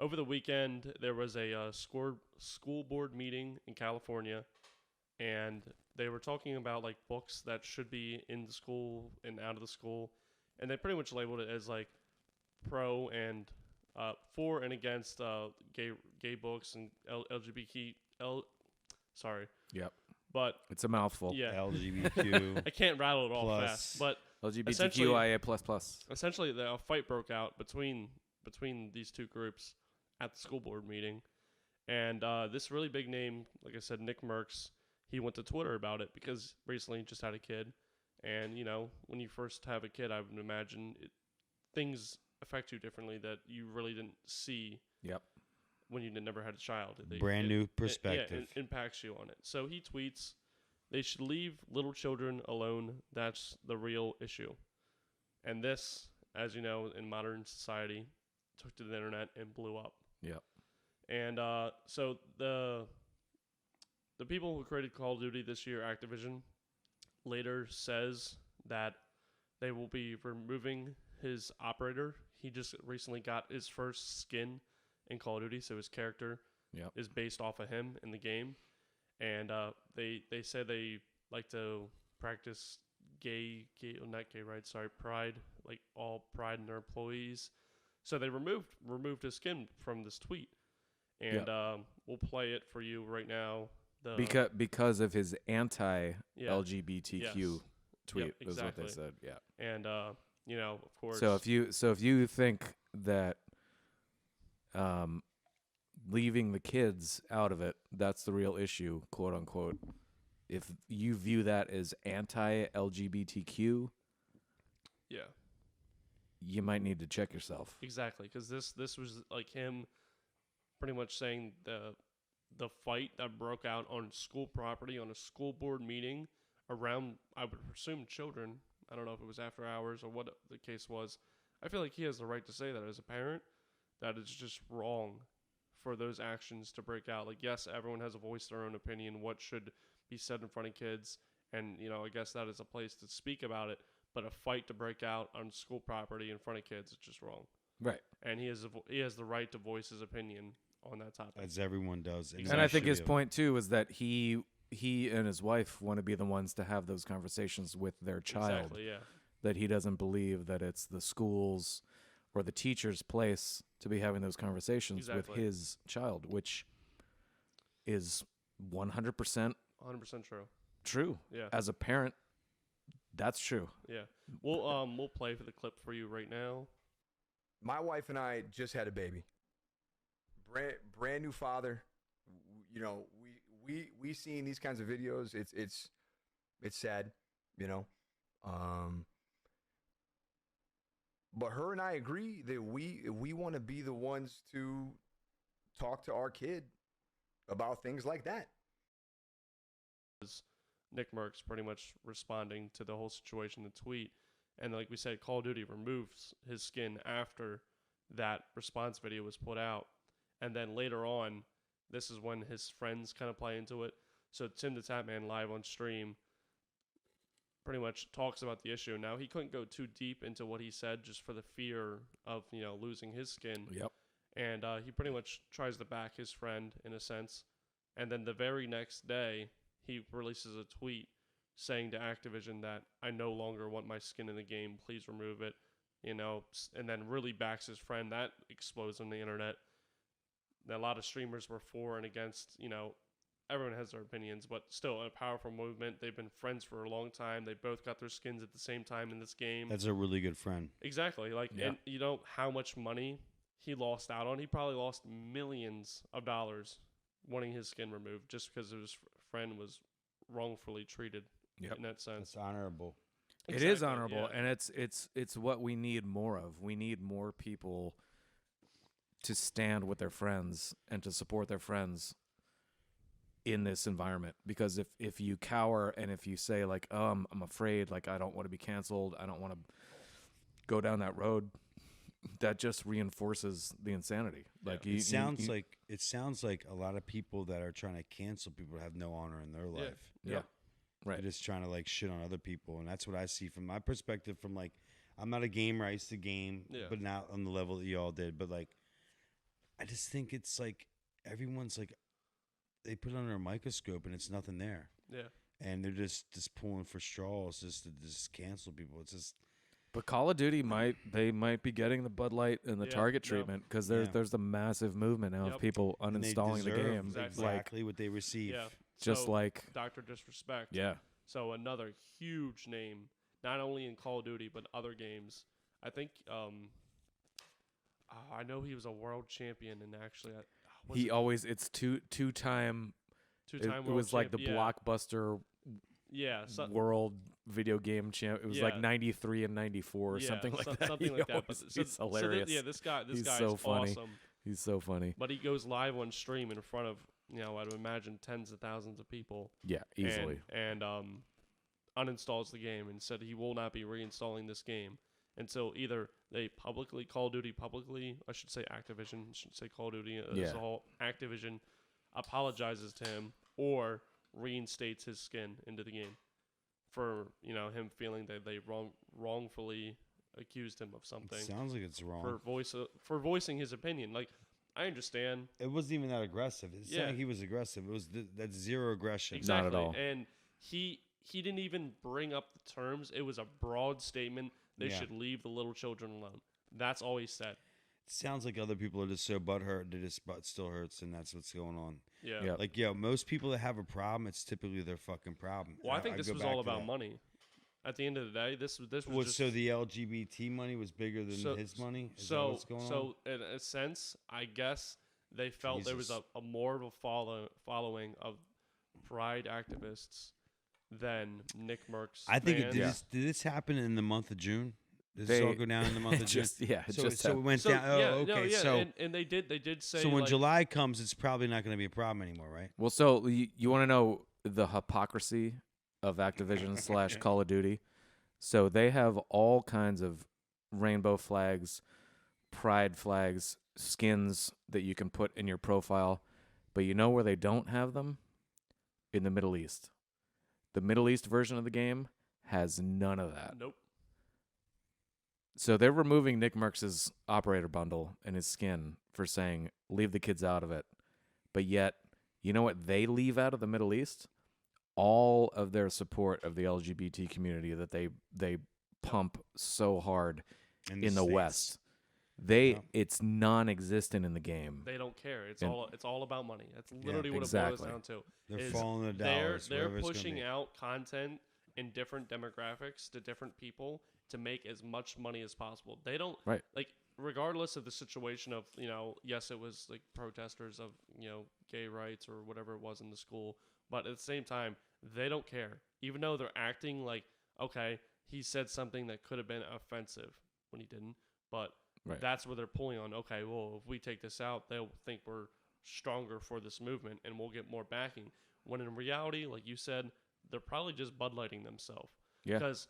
Speaker 3: over the weekend, there was a school board meeting in California, and they were talking about books that should be in the school and out of the school, and they pretty much labeled it as pro and for and against gay books and LGBT. Sorry.
Speaker 2: Yep.
Speaker 3: But
Speaker 2: it's a mouthful.
Speaker 1: Yeah. LGBTQ.
Speaker 3: I can't rattle it all fast, but
Speaker 2: LGBTQIA++.
Speaker 3: Essentially, a fight broke out between these two groups at the school board meeting, and this really big name, like I said, Nickmercs, he went to Twitter about it because recently he just had a kid. And, you know, when you first have a kid, I would imagine things affect you differently that you really didn't see when you never had a child.
Speaker 1: Brand new perspective.
Speaker 3: It impacts you on it. So he tweets, they should leave little children alone. That's the real issue. And this, as you know, in modern society, took to the internet and blew up.
Speaker 2: Yep.
Speaker 3: And so the people who created Call of Duty this year, Activision, later says that they will be removing his operator. He just recently got his first skin in Call of Duty, so his character is based off of him in the game. And they say they like to practice pride, like all pride in their employees. So they removed his skin from this tweet. And we'll play it for you right now.
Speaker 2: Because of his anti-LGBTQ tweet is what they said. Yeah.
Speaker 3: And you know, of course.
Speaker 2: So if you think that leaving the kids out of it, that's the real issue, quote unquote. If you view that as anti-LGBTQ, you might need to check yourself.
Speaker 3: Exactly, because this was like him pretty much saying the fight that broke out on school property on a school board meeting around, I would presume, children. I don't know if it was after hours or what the case was. I feel like he has the right to say that as a parent, that it's just wrong for those actions to break out. Like, yes, everyone has a voice, their own opinion, what should be said in front of kids. And, you know, I guess that is a place to speak about it. But a fight to break out on school property in front of kids is just wrong.
Speaker 2: Right.
Speaker 3: And he has the right to voice his opinion on that topic.
Speaker 1: As everyone does.
Speaker 2: And I think his point, too, is that he and his wife want to be the ones to have those conversations with their child.
Speaker 3: Exactly, yeah.
Speaker 2: That he doesn't believe that it's the school's or the teacher's place to be having those conversations with his child, which is 100%
Speaker 3: 100% true.
Speaker 2: True.
Speaker 3: Yeah.
Speaker 2: As a parent, that's true.
Speaker 3: Yeah. We'll play for the clip for you right now.
Speaker 4: My wife and I just had a baby. Brand new father. You know, we seen these kinds of videos. It's sad, you know. But her and I agree that we want to be the ones to talk to our kid about things like that.
Speaker 3: Nickmercs pretty much responding to the whole situation in the tweet. And like we said, Call of Duty removes his skin after that response video was put out. And then later on, this is when his friends kind of play into it. So Tim the Tatman live on stream pretty much talks about the issue. Now, he couldn't go too deep into what he said just for the fear of, you know, losing his skin.
Speaker 2: Yep.
Speaker 3: And he pretty much tries to back his friend in a sense. And then the very next day, he releases a tweet saying to Activision that I no longer want my skin in the game. Please remove it. You know, and then really backs his friend. That explodes on the internet. A lot of streamers were for and against. You know, everyone has their opinions, but still a powerful movement. They've been friends for a long time. They both got their skins at the same time in this game.
Speaker 1: That's a really good friend.
Speaker 3: Exactly. Like, and you know how much money he lost out on? He probably lost millions of dollars wanting his skin removed just because his friend was wrongfully treated in that sense.
Speaker 1: It's honorable.
Speaker 2: Exactly, it is honorable, and it's what we need more of. We need more people to stand with their friends and to support their friends in this environment. Because if you cower and if you say like, I'm afraid, like I don't want to be canceled, I don't want to go down that road, that just reinforces the insanity. Like
Speaker 1: it sounds like a lot of people that are trying to cancel people have no honor in their life.
Speaker 2: Yeah. Right.
Speaker 1: They're just trying to like shit on other people, and that's what I see from my perspective. From like, I'm not a gamer. I used to game, but not on the level that y'all did. But like, I just think it's like everyone's like, they put it under a microscope and it's nothing there.
Speaker 3: Yeah.
Speaker 1: And they're just pulling for straws just to cancel people. It's just.
Speaker 2: But Call of Duty might be getting the Bud Light and the Target treatment because there's a massive movement now of people uninstalling the game.
Speaker 1: Exactly what they receive.
Speaker 3: Yeah.
Speaker 2: Just
Speaker 3: so,
Speaker 2: like
Speaker 3: Dr. Disrespect.
Speaker 2: Yeah.
Speaker 3: So another huge name, not only in Call of Duty but other games. I think I know he was a world champion, and actually
Speaker 2: it's two-time
Speaker 3: Two-time
Speaker 2: It was like the
Speaker 3: yeah.
Speaker 2: Blockbuster World Video Game Champ. It was like 93 and 94 or something like that.
Speaker 3: Something like that. But
Speaker 2: He's hilarious.
Speaker 3: This guy
Speaker 2: He's
Speaker 3: is
Speaker 2: so funny.
Speaker 3: awesome.
Speaker 2: He's so funny.
Speaker 3: But he goes live on stream in front of, I'd imagine tens of thousands of people.
Speaker 2: Yeah, easily.
Speaker 3: And uninstalls the game and said he will not be reinstalling this game until either they Call of Duty publicly, I should say Activision, Call of Duty as a whole, Activision apologizes to him or reinstates his skin into the game for, him feeling that they wrongfully accused him of something.
Speaker 1: It sounds like it's wrong.
Speaker 3: For voicing his opinion. Like, I understand.
Speaker 1: It wasn't even that aggressive. It's not like he was aggressive. It was that's zero aggression.
Speaker 3: Exactly.
Speaker 2: Not at all.
Speaker 3: And he didn't even bring up the terms. It was a broad statement. They should leave the little children alone. That's all he said.
Speaker 1: It sounds like other people are just so butthurt that his butt still hurts, and that's what's going on.
Speaker 3: Yeah.
Speaker 2: Yep.
Speaker 1: Like, most people that have a problem, it's typically their fucking problem.
Speaker 3: Well, I think this was all about money. At the end of the day, this was just,
Speaker 1: so the LGBT money was bigger than his money? Is that what's going on?
Speaker 3: So in a sense, I guess they felt there was a more of a following of pride activists than Nickmercs.
Speaker 1: I think did this happen in the month of June? Did this all go down in the month of June?
Speaker 2: So
Speaker 1: it went down.
Speaker 3: And they did say.
Speaker 1: So when July comes, it's probably not going to be a problem anymore, right?
Speaker 2: Well, so you want to know the hypocrisy of Activision / Call of Duty? So they have all kinds of rainbow flags, pride flags, skins that you can put in your profile, but you know where they don't have them? In the Middle East. The Middle East version of the game has none of that.
Speaker 3: Nope.
Speaker 2: So they're removing Nickmercs' operator bundle and his skin for saying, leave the kids out of it. But yet, you know what they leave out of the Middle East? All of their support of the LGBT community that they pump so hard in the West. It's non-existent in the game.
Speaker 3: They don't care. It's all about money. That's literally what it boils down to.
Speaker 1: They're following the dollars.
Speaker 3: They're pushing out content in different demographics to different people to make as much money as possible. They don't like, regardless of the situation of, yes, it was like protesters of, gay rights or whatever it was in the school, but at the same time, they don't care. Even though they're acting like, okay, he said something that could have been offensive when he didn't, but that's where they're pulling on. Okay, well, if we take this out, they'll think we're stronger for this movement and we'll get more backing. When in reality, like you said, they're probably just Bud Lighting themselves.
Speaker 2: Yeah.
Speaker 3: Because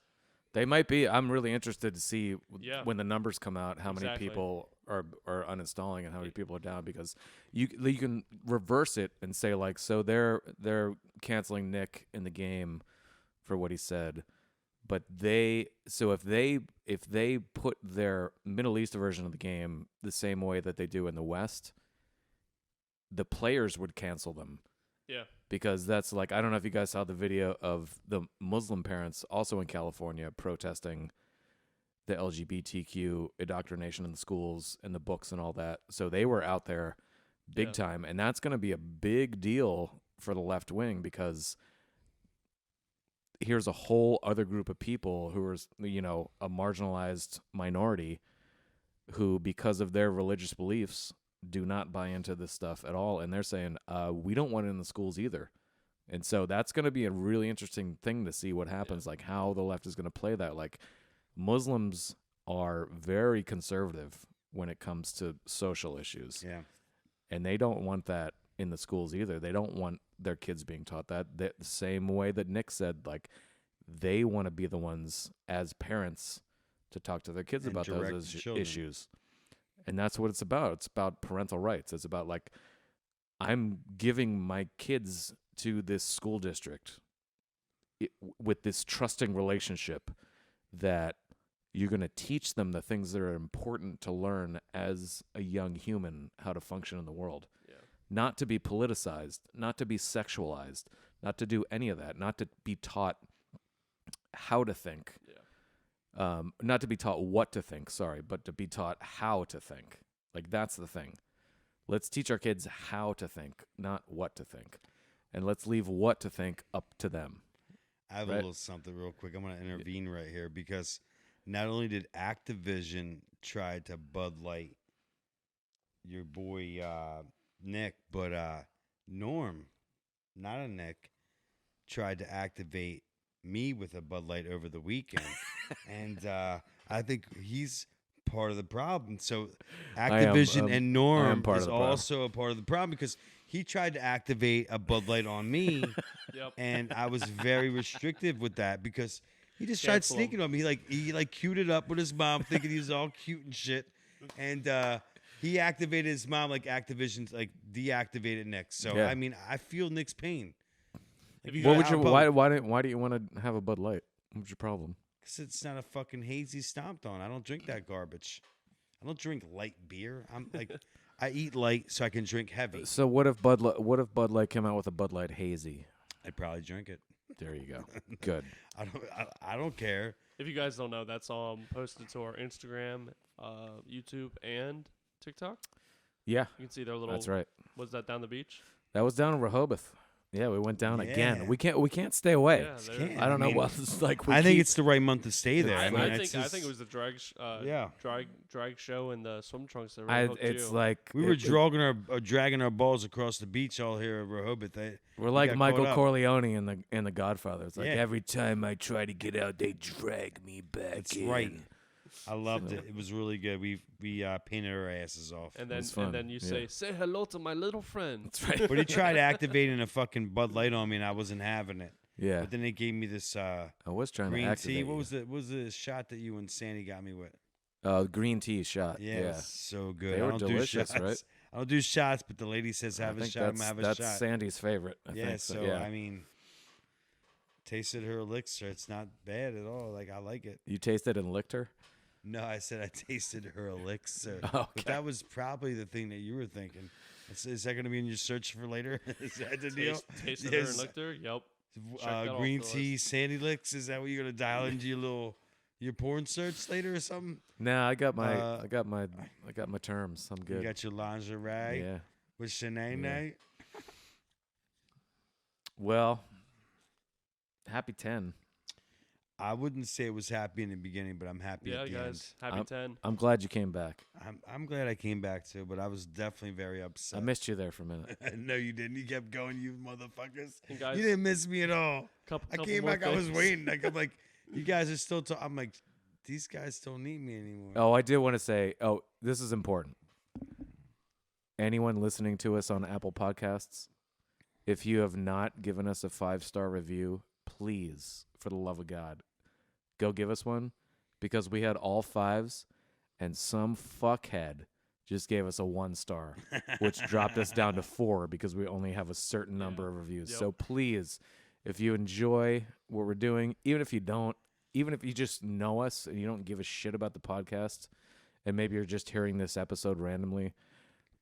Speaker 2: they might be. I'm really interested to see when the numbers come out how many people are uninstalling and how many people are down, because you can reverse it and say, like, so they're canceling Nick in the game for what he said, but if they put their Middle East version of the game the same way that they do in the West, the players would cancel them.
Speaker 3: Yeah.
Speaker 2: Because that's like, I don't know if you guys saw the video of the Muslim parents also in California protesting the LGBTQ indoctrination in the schools and the books and all that. So they were out there big time. And that's going to be a big deal for the left wing, because here's a whole other group of people who are, a marginalized minority who, because of their religious beliefs, do not buy into this stuff at all. And they're saying, we don't want it in the schools either. And so that's going to be a really interesting thing to see what happens, like how the left is going to play that. Like, Muslims are very conservative when it comes to social issues.
Speaker 1: Yeah.
Speaker 2: And they don't want that in the schools either. They don't want their kids being taught that. The same way that Nick said, like, they want to be the ones as parents to talk to their kids about those issues. And that's what it's about. It's about parental rights. It's about, like, I'm giving my kids to this school district with this trusting relationship that you're going to teach them the things that are important to learn as a young human, how to function in the world.
Speaker 3: Yeah.
Speaker 2: Not to be politicized, not to be sexualized, not to do any of that, not to be taught how to think.
Speaker 3: Yeah.
Speaker 2: Not to be taught what to think, but to be taught how to think. Like, that's the thing. Let's teach our kids how to think, not what to think. And let's leave what to think up to them.
Speaker 1: I have a little something real quick. I'm going to intervene right here, because not only did Activision try to Bud Light your boy Nick, but Norm not a Nick, tried to activate me with a Bud Light over the weekend. And I think he's part of the problem. So Activision and Norm is also a part of the problem because he tried to activate a Bud Light on me.
Speaker 3: Yep.
Speaker 1: And I was very restrictive with that because he just tried sneaking on me. He queued it up with his mom, thinking he was all cute and shit. And he activated his mom like Activision deactivated Nick. So I mean, I feel Nick's pain.
Speaker 2: What would you? Why do you want to have a Bud Light? What's your problem?
Speaker 1: Because it's not a fucking hazy stomped on. I don't drink that garbage. I don't drink light beer. I'm like, I eat light so I can drink heavy.
Speaker 2: So what if Bud Light came out with a Bud Light hazy?
Speaker 1: I'd probably drink it.
Speaker 2: There you go. Good.
Speaker 1: I don't care.
Speaker 3: If you guys don't know, that's posted to our Instagram, YouTube, and TikTok.
Speaker 2: Yeah,
Speaker 3: you can see their little.
Speaker 2: That's right.
Speaker 3: Was that down the beach?
Speaker 2: That was down in Rehoboth. Yeah, we went down again. We can't stay away.
Speaker 3: Yeah,
Speaker 2: I don't know what it's like.
Speaker 1: I think it's the right month to stay there.
Speaker 3: I think it was the drag show and the swim trunks that really hooked
Speaker 2: it's
Speaker 3: you.
Speaker 2: like
Speaker 1: we were dragging our balls across the beach all here at Rehoboth.
Speaker 2: We're like Michael Corleone in the Godfather. It's like every time I try to get out, they drag me back.
Speaker 1: That's right. I loved it. It was really good. We painted our asses off.
Speaker 3: And then you say hello to my little friend.
Speaker 2: That's right.
Speaker 1: But he tried activating a fucking Bud Light on me, and I wasn't having it.
Speaker 2: Yeah.
Speaker 1: But then they gave me this
Speaker 2: I was trying
Speaker 1: green
Speaker 2: to activate
Speaker 1: tea. What was the shot that you and Sandy got me with?
Speaker 2: Green tea shot.
Speaker 1: Yeah, it was so good.
Speaker 2: They were delicious, right?
Speaker 1: I don't do shots, but the lady says have a shot. I'm gonna have a shot.
Speaker 2: That's Sandy's favorite. I think
Speaker 1: so I mean, tasted her elixir. It's not bad at all. Like I like it.
Speaker 2: You tasted and licked her?
Speaker 1: No, I said I tasted her elixir.
Speaker 2: Okay.
Speaker 1: But that was probably the thing that you were thinking. Is that going to be in your search for later? Is that the deal?
Speaker 3: Tasted her and licked her? Yep.
Speaker 1: Green tea, Sandy licks. Is that what you're going to dial into your porn search later or something?
Speaker 2: Nah, I got my terms. I'm good.
Speaker 1: You got your lingerie?
Speaker 2: Yeah.
Speaker 1: With Shanae night?
Speaker 2: Well, happy 10.
Speaker 1: I wouldn't say it was happy in the beginning, but I'm happy at the
Speaker 3: guys,
Speaker 1: end.
Speaker 3: Happy 10.
Speaker 2: I'm glad you came back.
Speaker 1: I'm glad I came back too, but I was definitely very upset.
Speaker 2: I missed you there for a minute.
Speaker 1: No, you didn't. You kept going, you motherfuckers.
Speaker 3: Guys,
Speaker 1: you didn't miss me at all. I came back.
Speaker 3: Things.
Speaker 1: I was waiting. I'm like, you guys are still talking. I'm like, these guys don't need me anymore.
Speaker 2: Oh, I did want to say, this is important. Anyone listening to us on Apple Podcasts, if you have not given us a 5-star review, please, for the love of God, go give us one, because we had all 5s and some fuckhead just gave us a 1-star, which dropped us down to 4 because we only have a certain number of reviews.
Speaker 3: Yep.
Speaker 2: So please, if you enjoy what we're doing, even if you don't, even if you just know us and you don't give a shit about the podcast, and maybe you're just hearing this episode randomly,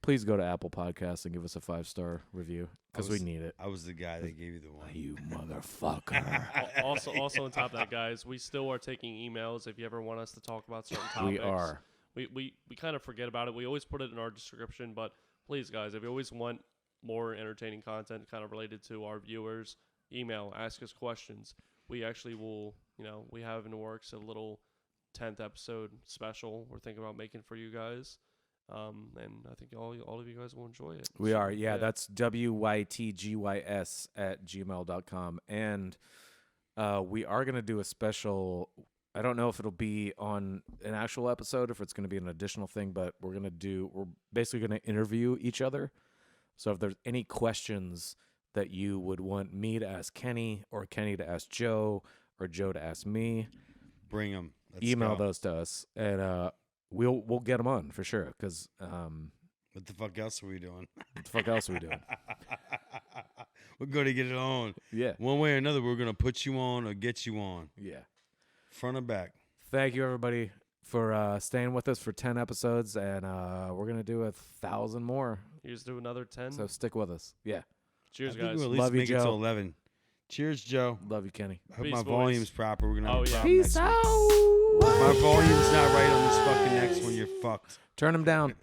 Speaker 2: please go to Apple Podcasts and give us a 5-star review because we need it.
Speaker 1: I was the guy that gave you the one.
Speaker 2: You motherfucker.
Speaker 3: Also on top of that, guys, we still are taking emails if you ever want us to talk about certain topics.
Speaker 2: We are.
Speaker 3: We kind of forget about it. We always put it in our description, but please, guys, if you always want more entertaining content kind of related to our viewers, email, ask us questions. We actually will, we have in the works a little 10th episode special we're thinking about making for you guys. And I think all of you guys will enjoy it.
Speaker 2: We are. Yeah, that's WYT GYS at gmail.com. And we are going to do a special. I don't know if it'll be on an actual episode, if it's going to be an additional thing, but we're basically going to interview each other. So if there's any questions that you would want me to ask Kenny, or Kenny to ask Joe, or Joe to ask me,
Speaker 1: bring them.
Speaker 2: Email those to us, and we'll get them on for sure. Because
Speaker 1: what the fuck else are we doing? We're going to get it on.
Speaker 2: Yeah.
Speaker 1: One way or another, we're going to put you on or get you on.
Speaker 2: Yeah.
Speaker 1: Front or back.
Speaker 2: Thank you, everybody, for staying with us for 10 episodes, and we're going to do 1,000 more.
Speaker 3: You just do another 10?
Speaker 2: So stick with us. Yeah.
Speaker 3: Cheers,
Speaker 1: I think
Speaker 3: guys.
Speaker 1: we'll at least
Speaker 2: Love you,
Speaker 1: make it to
Speaker 2: Joe.
Speaker 1: 11. Cheers, Joe.
Speaker 2: Love you, Kenny.
Speaker 1: I hope
Speaker 3: Peace,
Speaker 1: my
Speaker 3: boys.
Speaker 1: volume's proper. We're going to have a problem
Speaker 2: Peace
Speaker 1: next
Speaker 2: out.
Speaker 1: week. If my volume's not right on this fucking next one, you're fucked.
Speaker 2: Turn them down.